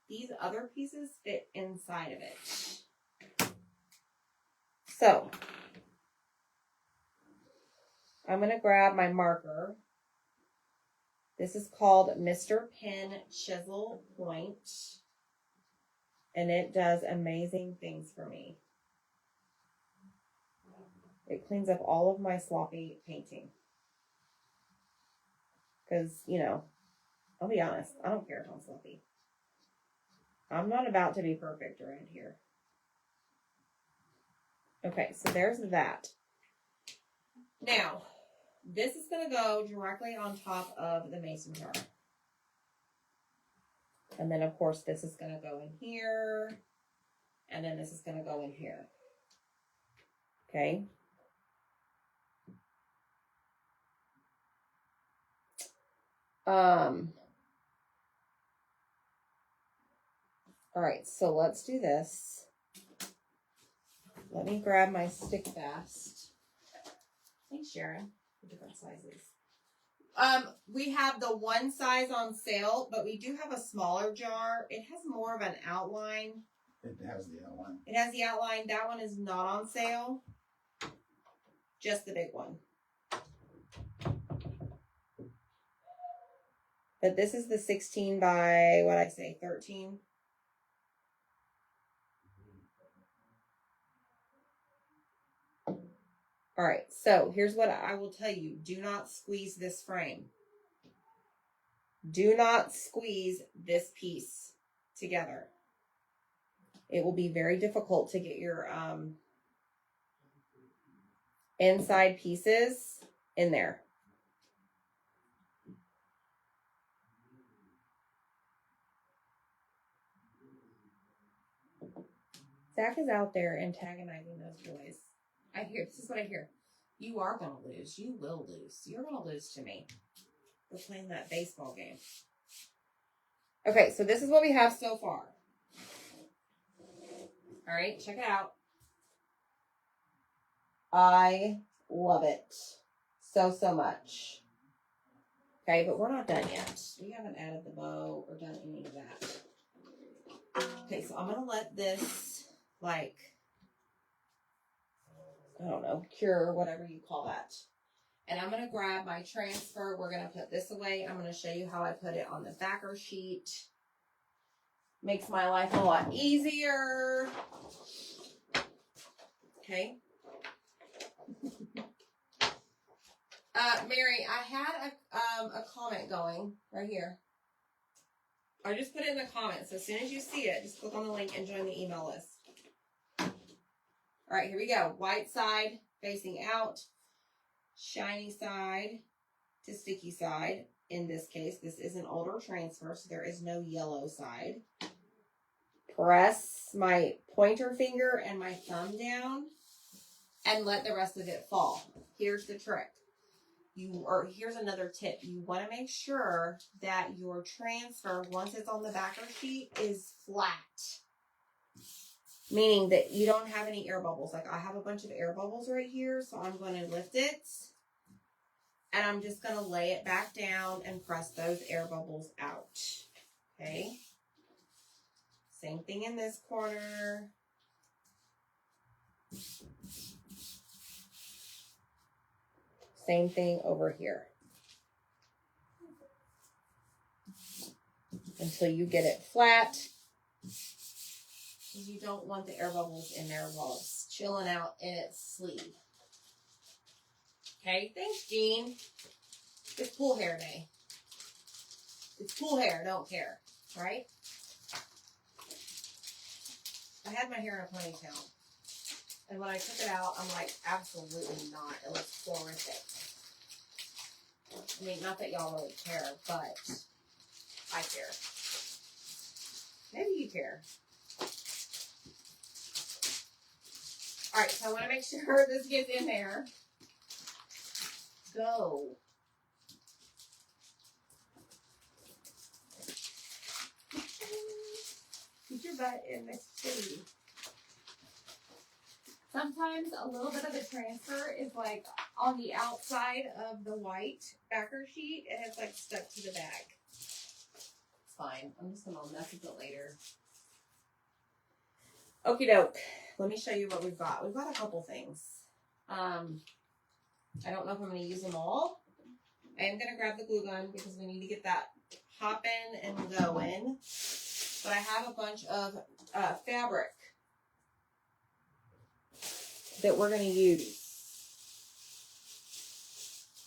These other pieces fit inside of it. So I'm going to grab my marker. This is called Mr. Pen Chisel Point. And it does amazing things for me. It cleans up all of my sloppy painting. Because, I'll be honest, I don't care if I'm sloppy. I'm not about to be perfect around here. Okay, so there's that. Now, this is going to go directly on top of the mason jar. And then, of course, this is going to go in here. And then this is going to go in here. Okay. All right, so let's do this. Let me grab my stick fast. Thanks, Sharon. Different sizes. We have the one size on sale, but we do have a smaller jar. It has more of an outline. It has the outline. It has the outline. That one is not on sale. Just the big one. But this is the 16 by, 13. All right, so here's what I will tell you. Do not squeeze this frame. Do not squeeze this piece together. It will be very difficult to get your inside pieces in there. Zach is out there antagonizing those boys. This is what I hear. You are going to lose. You will lose. You're going to lose to me. We're playing that baseball game. Okay, so this is what we have so far. All right, check it out. I love it so, so much. Okay, but we're not done yet. We haven't added the bow or done any of that. Okay, so I'm going to let this, like, I don't know, cure, whatever you call that. And I'm going to grab my transfer. We're going to put this away. I'm going to show you how I put it on the backer sheet. Makes my life a lot easier. Okay. Mary, I had a comment going right here. I just put it in the comments. As soon as you see it, just click on the link and join the email list. All right, here we go. White side facing out. Shiny side to sticky side. In this case, this is an older transfer, so there is no yellow side. Press my pointer finger and my thumb down and let the rest of it fall. Here's the trick. Here's another tip. You want to make sure that your transfer, once it's on the backer sheet, is flat. Meaning that you don't have any air bubbles. Like I have a bunch of air bubbles right here, so I'm going to lift it. And I'm just going to lay it back down and press those air bubbles out. Okay. Same thing in this corner. Same thing over here. Until you get it flat. You don't want the air bubbles in there while it's chilling out in its sleeve. Okay, thanks, Jean. It's pool hair day. It's pool hair, don't care, right? I had my hair in a ponytail. And when I took it out, I'm like, absolutely not. It looks horrific. I mean, not that y'all really care, but I care. Maybe you care. All right, so I want to make sure this gets in there. Go. Get your butt in this city. Sometimes a little bit of the transfer is like on the outside of the white backer sheet and it's like stuck to the bag. It's fine. I'm just going to mess with it later. Okie doke. Let me show you what we've got. We've got a couple things. I don't know if I'm going to use them all. I am going to grab the glue gun because we need to get that hopping and going. But I have a bunch of fabric that we're going to use.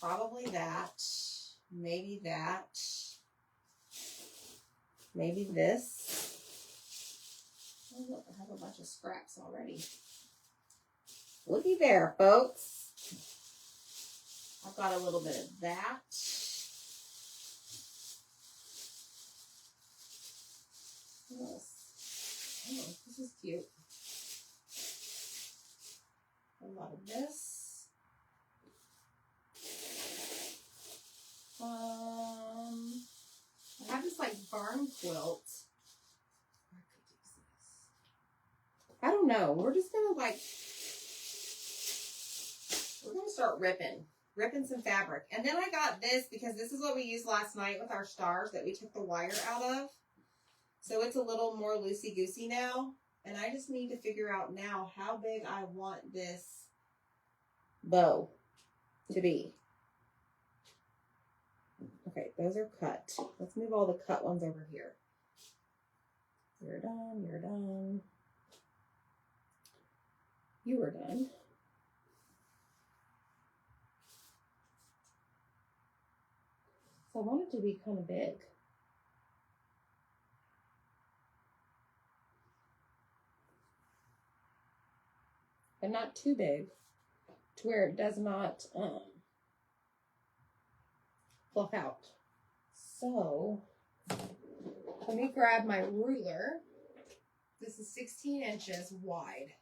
Probably that. Maybe that. Maybe this. Oh, look, I have a bunch of scraps already. Looky there, folks. I've got a little bit of that. What else? Oh, this is cute. A lot of this. I have this like barn quilt. I don't know. We're just gonna we're gonna start ripping some fabric. And then I got this because this is what we used last night with our stars that we took the wire out of. So it's a little more loosey-goosey now. And I just need to figure out now how big I want this bow to be. Okay, those are cut. Let's move all the cut ones over here. You're done, you're done. You were done. So I want it to be kind of big. But not too big to where it does not fluff out. So let me grab my ruler. This is 16 inches wide.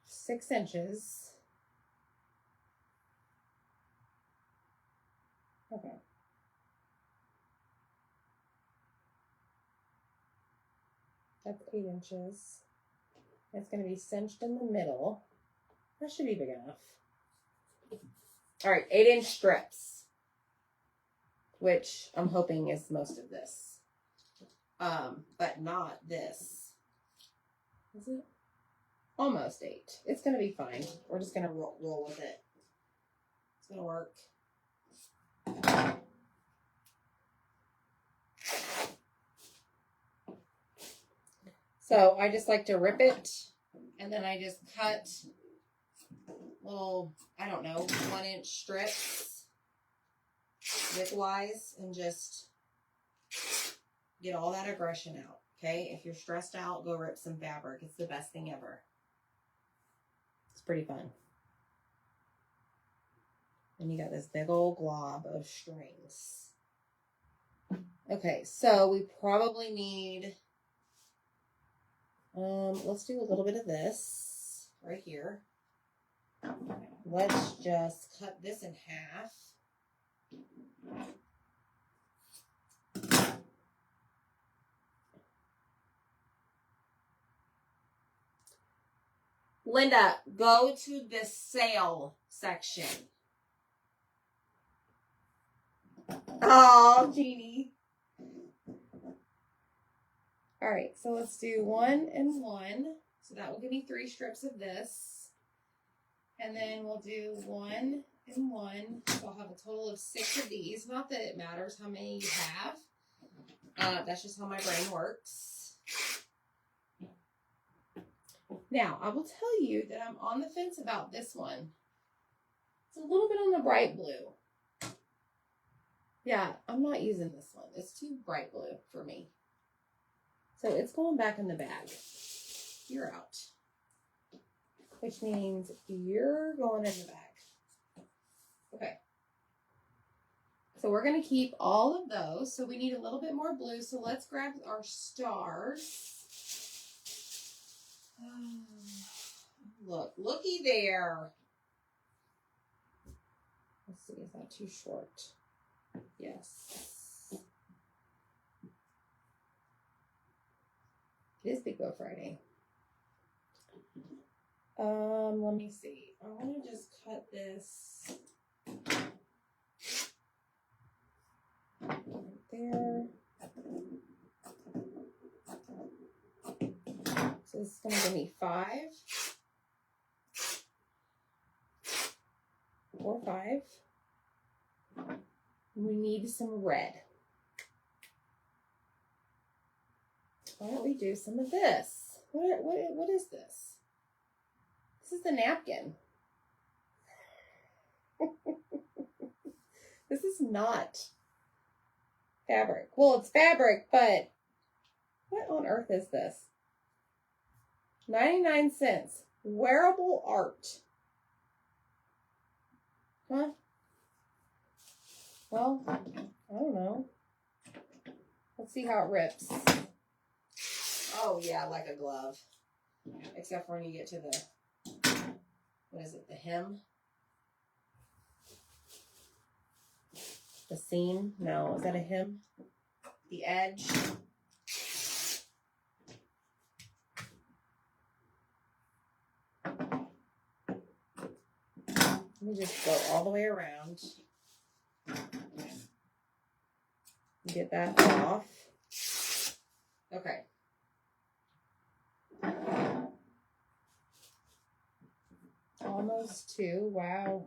Six inches. Okay. That's 8 inches. It's going to be cinched in the middle. That should be big enough. All right, 8-inch strips, which I'm hoping is most of this. But not this. Is it? Almost 8. It's going to be fine. We're just going to roll with it. It's going to work. So I just like to rip it, and then I just cut little, I don't know, 1-inch strips widthwise, and just get all that aggression out. Okay, if you're stressed out, go rip some fabric. It's the best thing ever. It's pretty fun. And you got this big old glob of strings. Okay, so we probably need, let's do a little bit of this right here. Let's just cut this in half. Linda, go to the sale section. Oh, Jeannie. All right, so let's do 1 and 1. So that will give me 3 strips of this. And then we'll do 1 and 1. So I'll have a total of 6 of these. Not that it matters how many you have. That's just how my brain works. Now, I will tell you that I'm on the fence about this one. It's a little bit on the bright blue. Yeah, I'm not using this one. It's too bright blue for me. So it's going back in the bag. You're out. Which means you're going in the bag. Okay. So we're going to keep all of those. So we need a little bit more blue. So let's grab our stars. Look, looky there. Let's see, is that too short? Yes. It is Big Bow Friday. Let me see. I want to just cut this right there. So this is going to give me 5. 4, 5. We need some red. Why don't we do some of this? What is this? This is the napkin. This is not fabric. Well, it's fabric, but what on earth is this? 99 cents. Wearable art. Huh? Well, I don't know. Let's see how it rips. Oh, yeah, like a glove. Except for when you get to the, what is it, the hem? The seam? No, is that a hem? The edge? Let me just go all the way around. Get that off. Okay. Almost 2. Wow.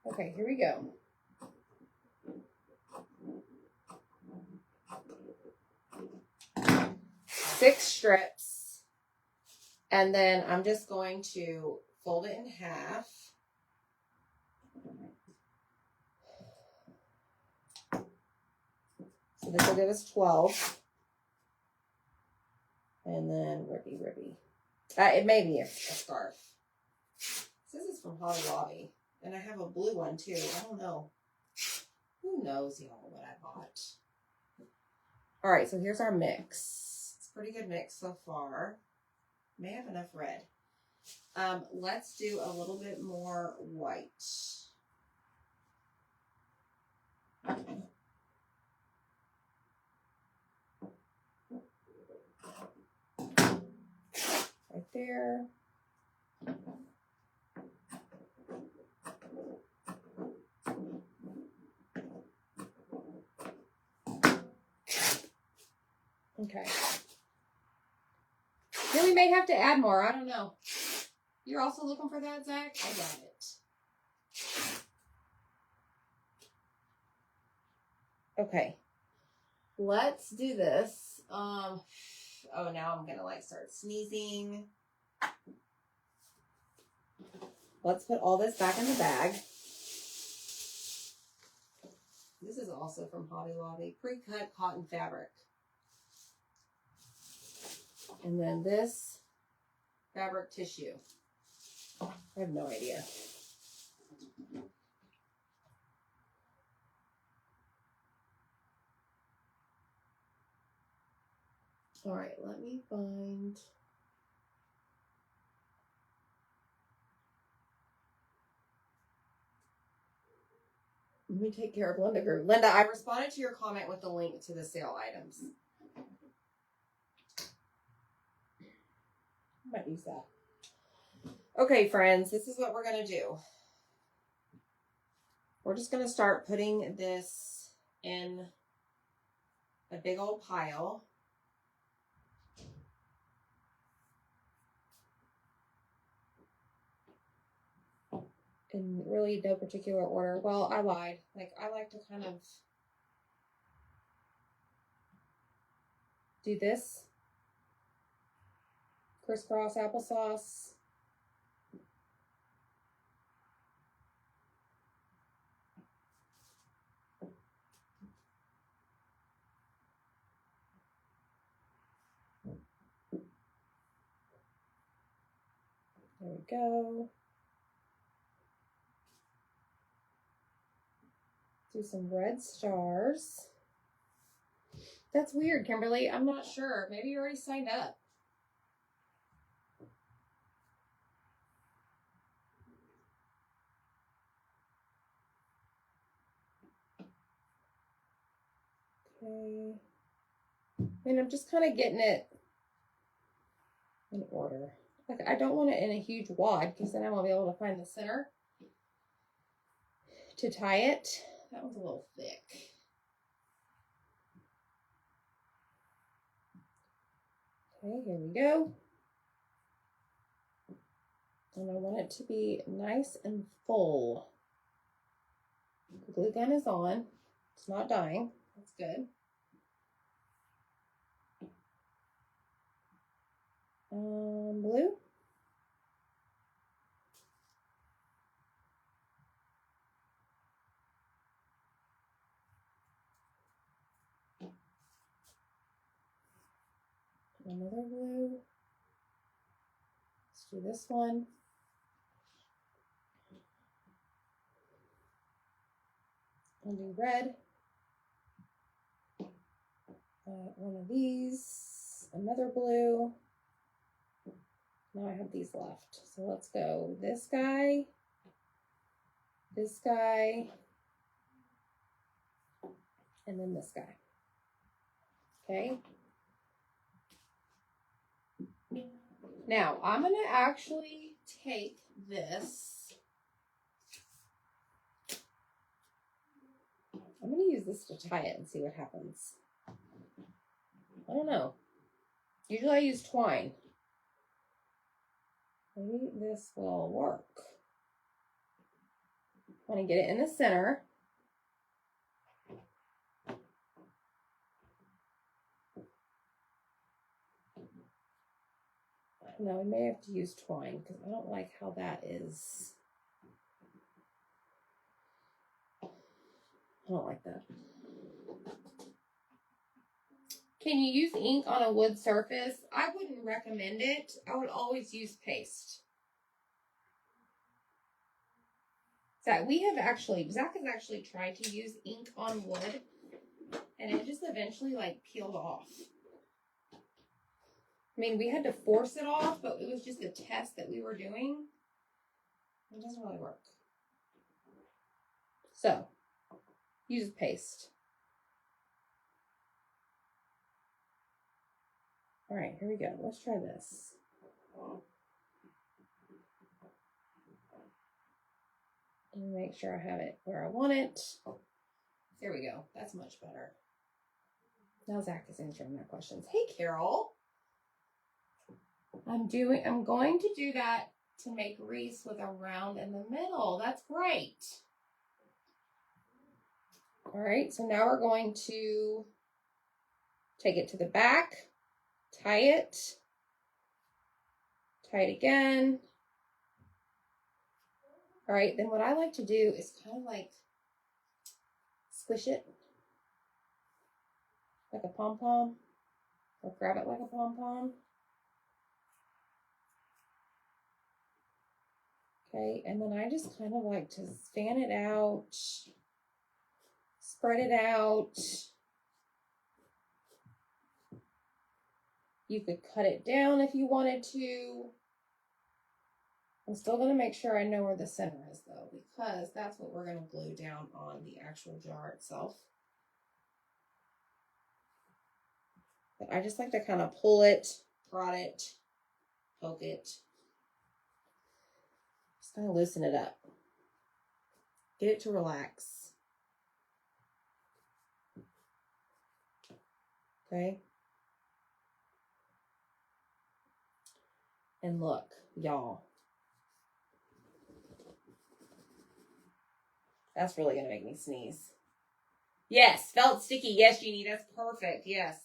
Okay, here we go. Six strips. And then I'm just going to fold it in half. So this will give us 12. And then rippy. It may be a scarf. This is from Hobby Lobby. And I have a blue one too. I don't know. Who knows, y'all, what I bought. All right, so here's our mix. It's a pretty good mix so far. May have enough red. Let's do a little bit more white. there. Okay. Then we may have to add more. I don't know. You're also looking for that, Zach? I got it. Okay. Let's do this. Oh, now I'm gonna like start sneezing. Let's put all this back in the bag. This is also from Hobby Lobby. Pre-cut cotton fabric. And then this fabric tissue. I have no idea. All right, let me find. Let me take care of Linda Group. Linda, I responded to your comment with the link to the sale items. I might use that. Okay, friends, this is what we're going to do. We're just going to start putting this in a big old pile. In really no particular order. Well, I lied. Like, I like to kind of do this. Crisscross applesauce. There we go. Do some red stars. That's weird, Kimberly. I'm not sure. Maybe you already signed up. Okay. I mean, I'm just kind of getting it in order. Like, I don't want it in a huge wad because then I won't be able to find the center to tie it. That one's a little thick. Okay, here we go. And I want it to be nice and full. The glue gun is on. It's not dying. That's good. Blue. Another blue. Let's do this one. I'll do red. One of these. Another blue. Now I have these left. So let's go this guy, and then this guy. Okay. Now I'm going to actually take this. I'm going to use this to tie it and see what happens. I don't know. Usually I use twine. Maybe this will work. I want to get it in the center. No, we may have to use twine because I don't like how that is. I don't like that. Can you use ink on a wood surface? I wouldn't recommend it. I would always use paste. Zach has actually tried to use ink on wood and it just eventually like peeled off. I mean, we had to force it off, but it was just a test that we were doing. It doesn't really work. So, use paste. All right, here we go. Let's try this. And make sure I have it where I want it. There we go. That's much better. Now Zach is answering my questions. Hey, Carol. I'm going to do that to make wreaths with a round in the middle. That's great. All right, so now we're going to take it to the back, tie it again. All right, then what I like to do is kind of like squish it like a pom-pom, or grab it like a pom-pom. Okay, and then I just kind of like to fan it out, spread it out. You could cut it down if you wanted to. I'm still going to make sure I know where the center is though, because that's what we're going to glue down on the actual jar itself. But I just like to kind of pull it, prod it, poke it. Just kind of loosen it up. Get it to relax. Okay. And look, y'all. That's really going to make me sneeze. Yes, felt sticky. Yes, Jeannie, that's perfect. Yes.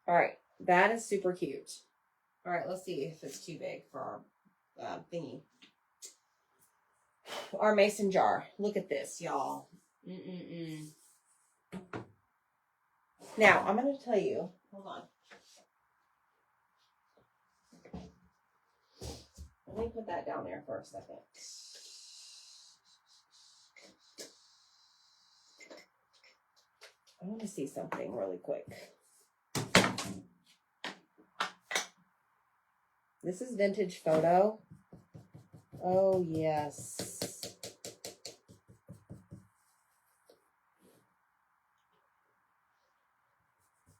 All right, that is super cute. All right, let's see if it's too big for our thingy. Our mason jar. Look at this, y'all. Now, I'm going to tell you. Hold on. Let me put that down there for a second. I want to see something really quick. This is vintage photo. Oh, yes.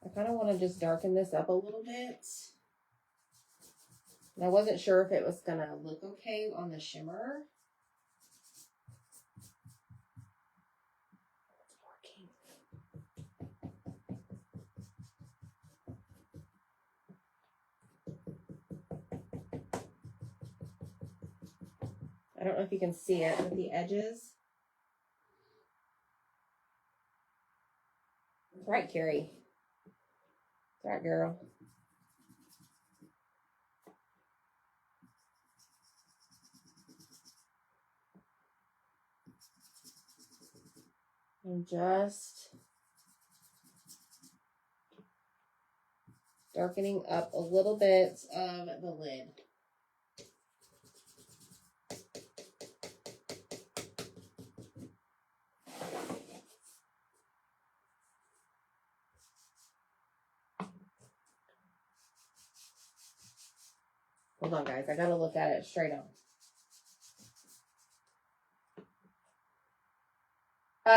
I kind of want to just darken this up a little bit. And I wasn't sure if it was going to look okay on the shimmer. It's working. I don't know if you can see it with the edges. That's right, Carrie. That's right, girl. And just darkening up a little bit of the lid. Hold on, guys. I gotta look at it straight on.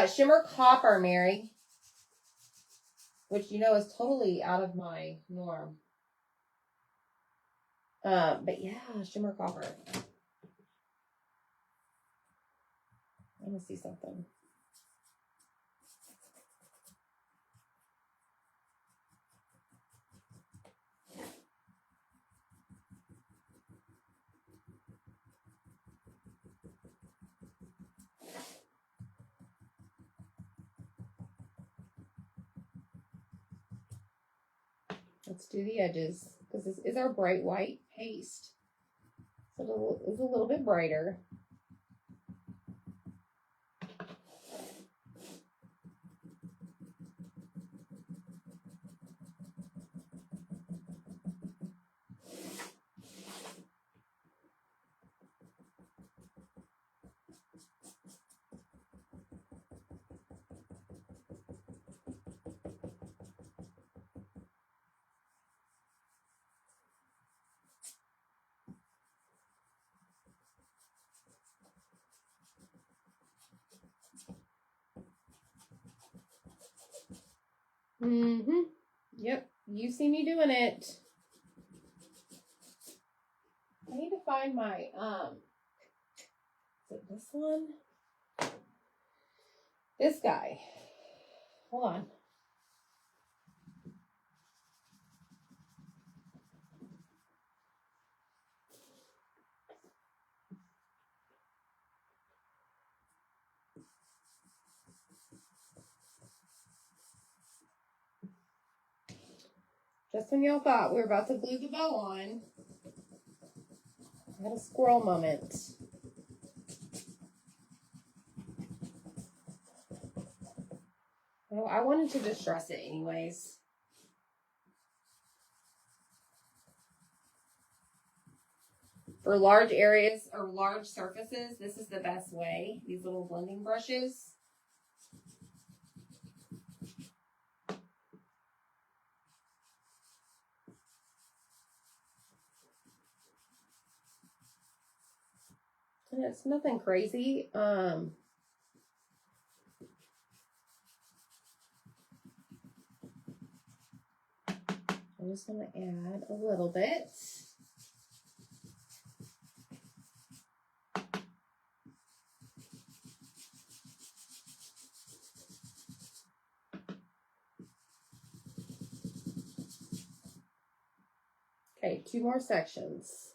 Shimmer Copper, Mary. Which, you know, is totally out of my norm. But yeah, Shimmer Copper. Let me see something. Let's do the edges, because this is our bright white paste. So it's a little bit brighter. Mm-hmm. Yep. You see me doing it. I need to find my, is it this one? This guy. Hold on. Just when y'all thought we were about to glue the bow on, I had a squirrel moment. Well, I wanted to distress it anyways. For large areas or large surfaces, this is the best way. These little blending brushes. And it's nothing crazy. I just want to add a little bit. Okay, 2 more sections.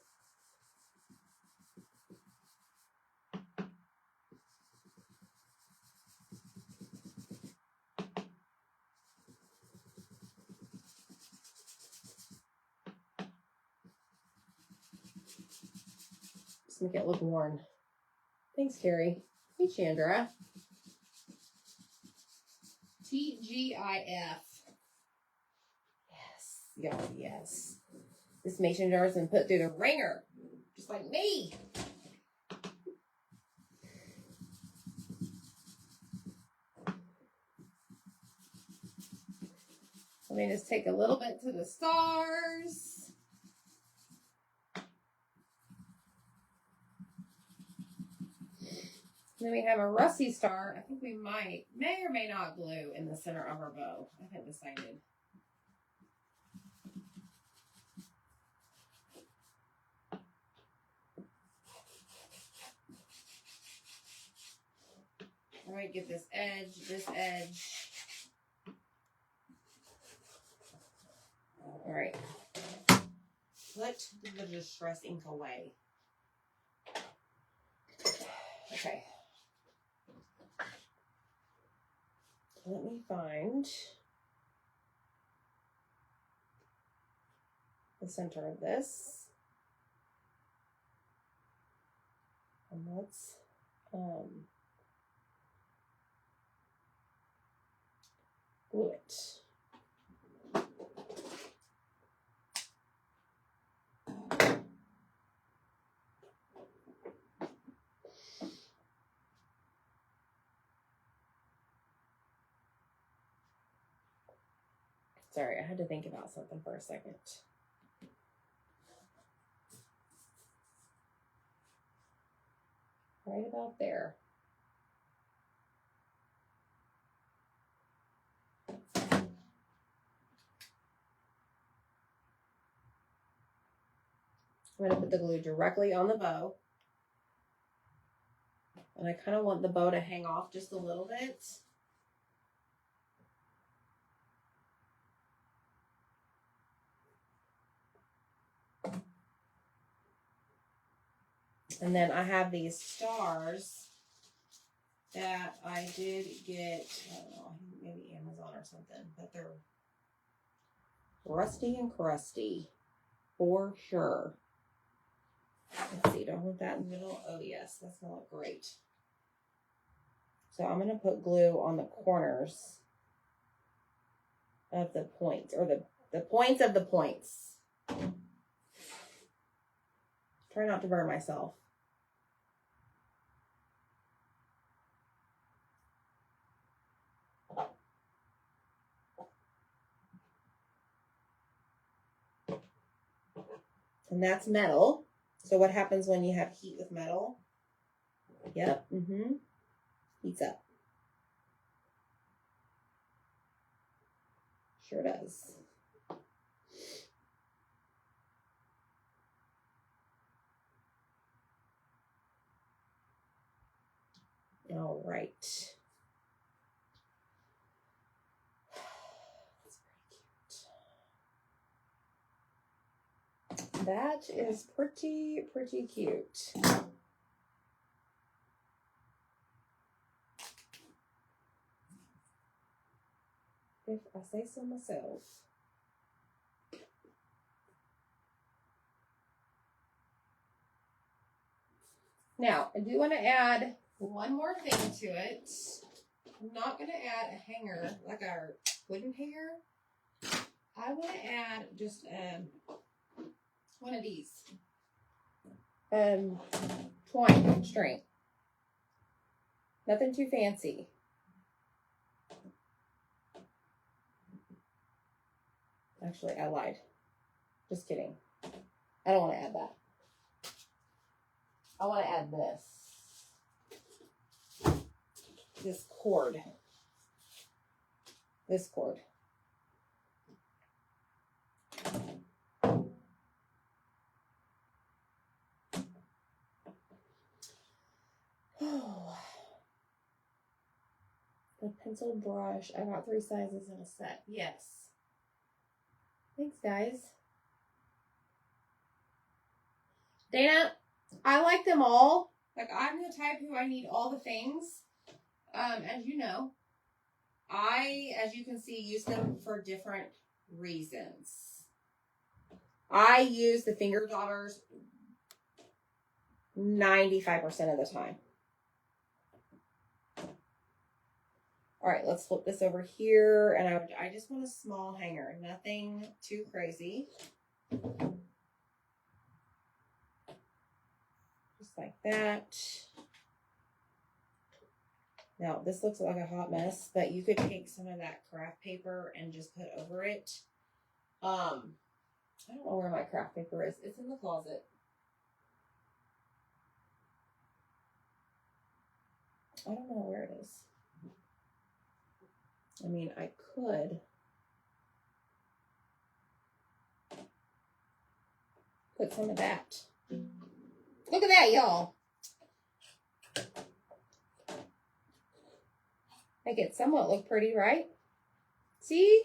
Just make it look worn. Thanks, Carrie. Hey, Chandra. TGIF. Yes, y'all, yes. This mason jar has been put through the ringer, just like me. Let me just take a little bit to the stars. Then we have a rusty star. I think we may or may not glue in the center of our bow. I haven't decided. I might get this edge. All right. Put the distress ink away. Okay. Let me find the center of this. And let's glue it. Sorry, I had to think about something for a second. Right about there. I'm going to put the glue directly on the bow. And I kind of want the bow to hang off just a little bit. And then I have these stars that I did get, I don't know, maybe Amazon or something, but they're rusty and crusty for sure. Let's see, do I want that in the middle? Oh yes, that's gonna look great. So I'm gonna put glue on the corners of the points, or the points of the points. Try not to burn myself. And that's metal. So what happens when you have heat with metal? Yep, heats up. Sure does. All right. That is pretty cute. If I say so myself. Now, I do want to add one more thing to it. I'm not going to add a hanger, like our wooden hanger. I want to add just one of these. Twine string. Nothing too fancy. Actually, I lied. Just kidding. I don't want to add that. I want to add this. This cord. This cord. Oh. The pencil brush. I got 3 sizes in a set. Yes. Thanks, guys. Dana, I like them all. Like, I'm the type who I need all the things. As you know, I, as you can see, use them for different reasons. I use the finger daubers 95% of the time. All right, let's flip this over here. And I just want a small hanger, nothing too crazy. Just like that. Now, this looks like a hot mess, but you could take some of that craft paper and just put over it. I don't know where my craft paper is. It's in the closet. I don't know where it is. I mean, I could put some of that. Look at that, y'all. Make it somewhat look pretty, right? See?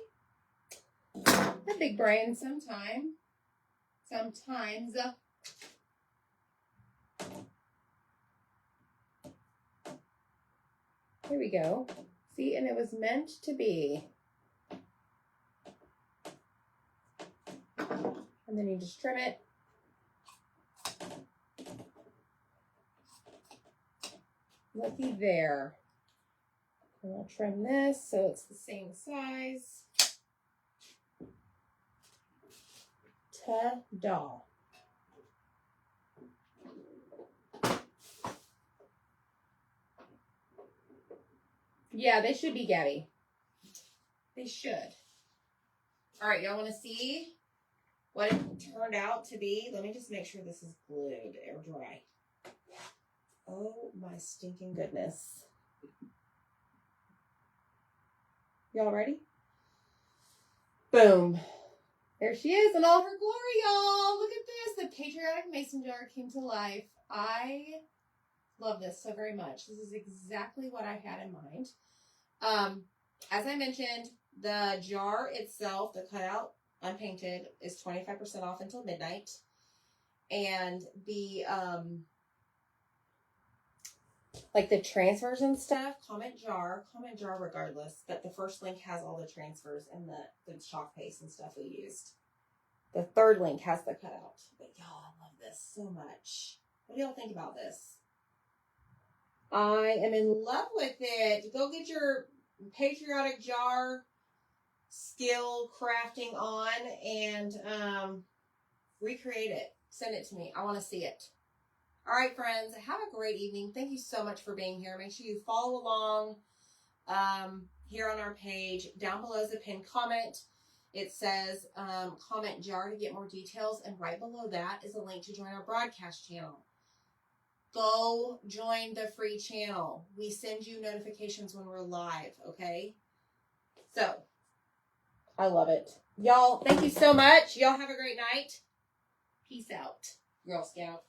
A big brain sometimes. Here we go. See, and it was meant to be. And then you just trim it. Looky there. And I'll trim this so it's the same size. Ta-da. Yeah, they should be, Gabby. They should. All right, y'all want to see what it turned out to be? Let me just make sure this is glued or dry. Oh, my stinking goodness. Y'all ready? Boom. There she is in all her glory, y'all. Look at this. The Patriotic Mason Jar came to life. I love this so very much. This is exactly what I had in mind. As I mentioned, the jar itself, the cutout, unpainted, is 25% off until midnight. And the, like the transfers and stuff, comment jar regardless. But the first link has all the transfers and the chalk paste and stuff we used. The third link has the cutout. But y'all, I love this so much. What do y'all think about this? I am in love with it. Go get your Patriotic Jar skill crafting on and recreate it. Send it to me. I want to see it. All right, friends. Have a great evening. Thank you so much for being here. Make sure you follow along here on our page. Down below is a pinned comment. It says comment jar to get more details. And right below that is a link to join our broadcast channel. Go join the free channel. We send you notifications when we're live, okay? So, I love it. Y'all, thank you so much. Y'all have a great night. Peace out, Girl Scout.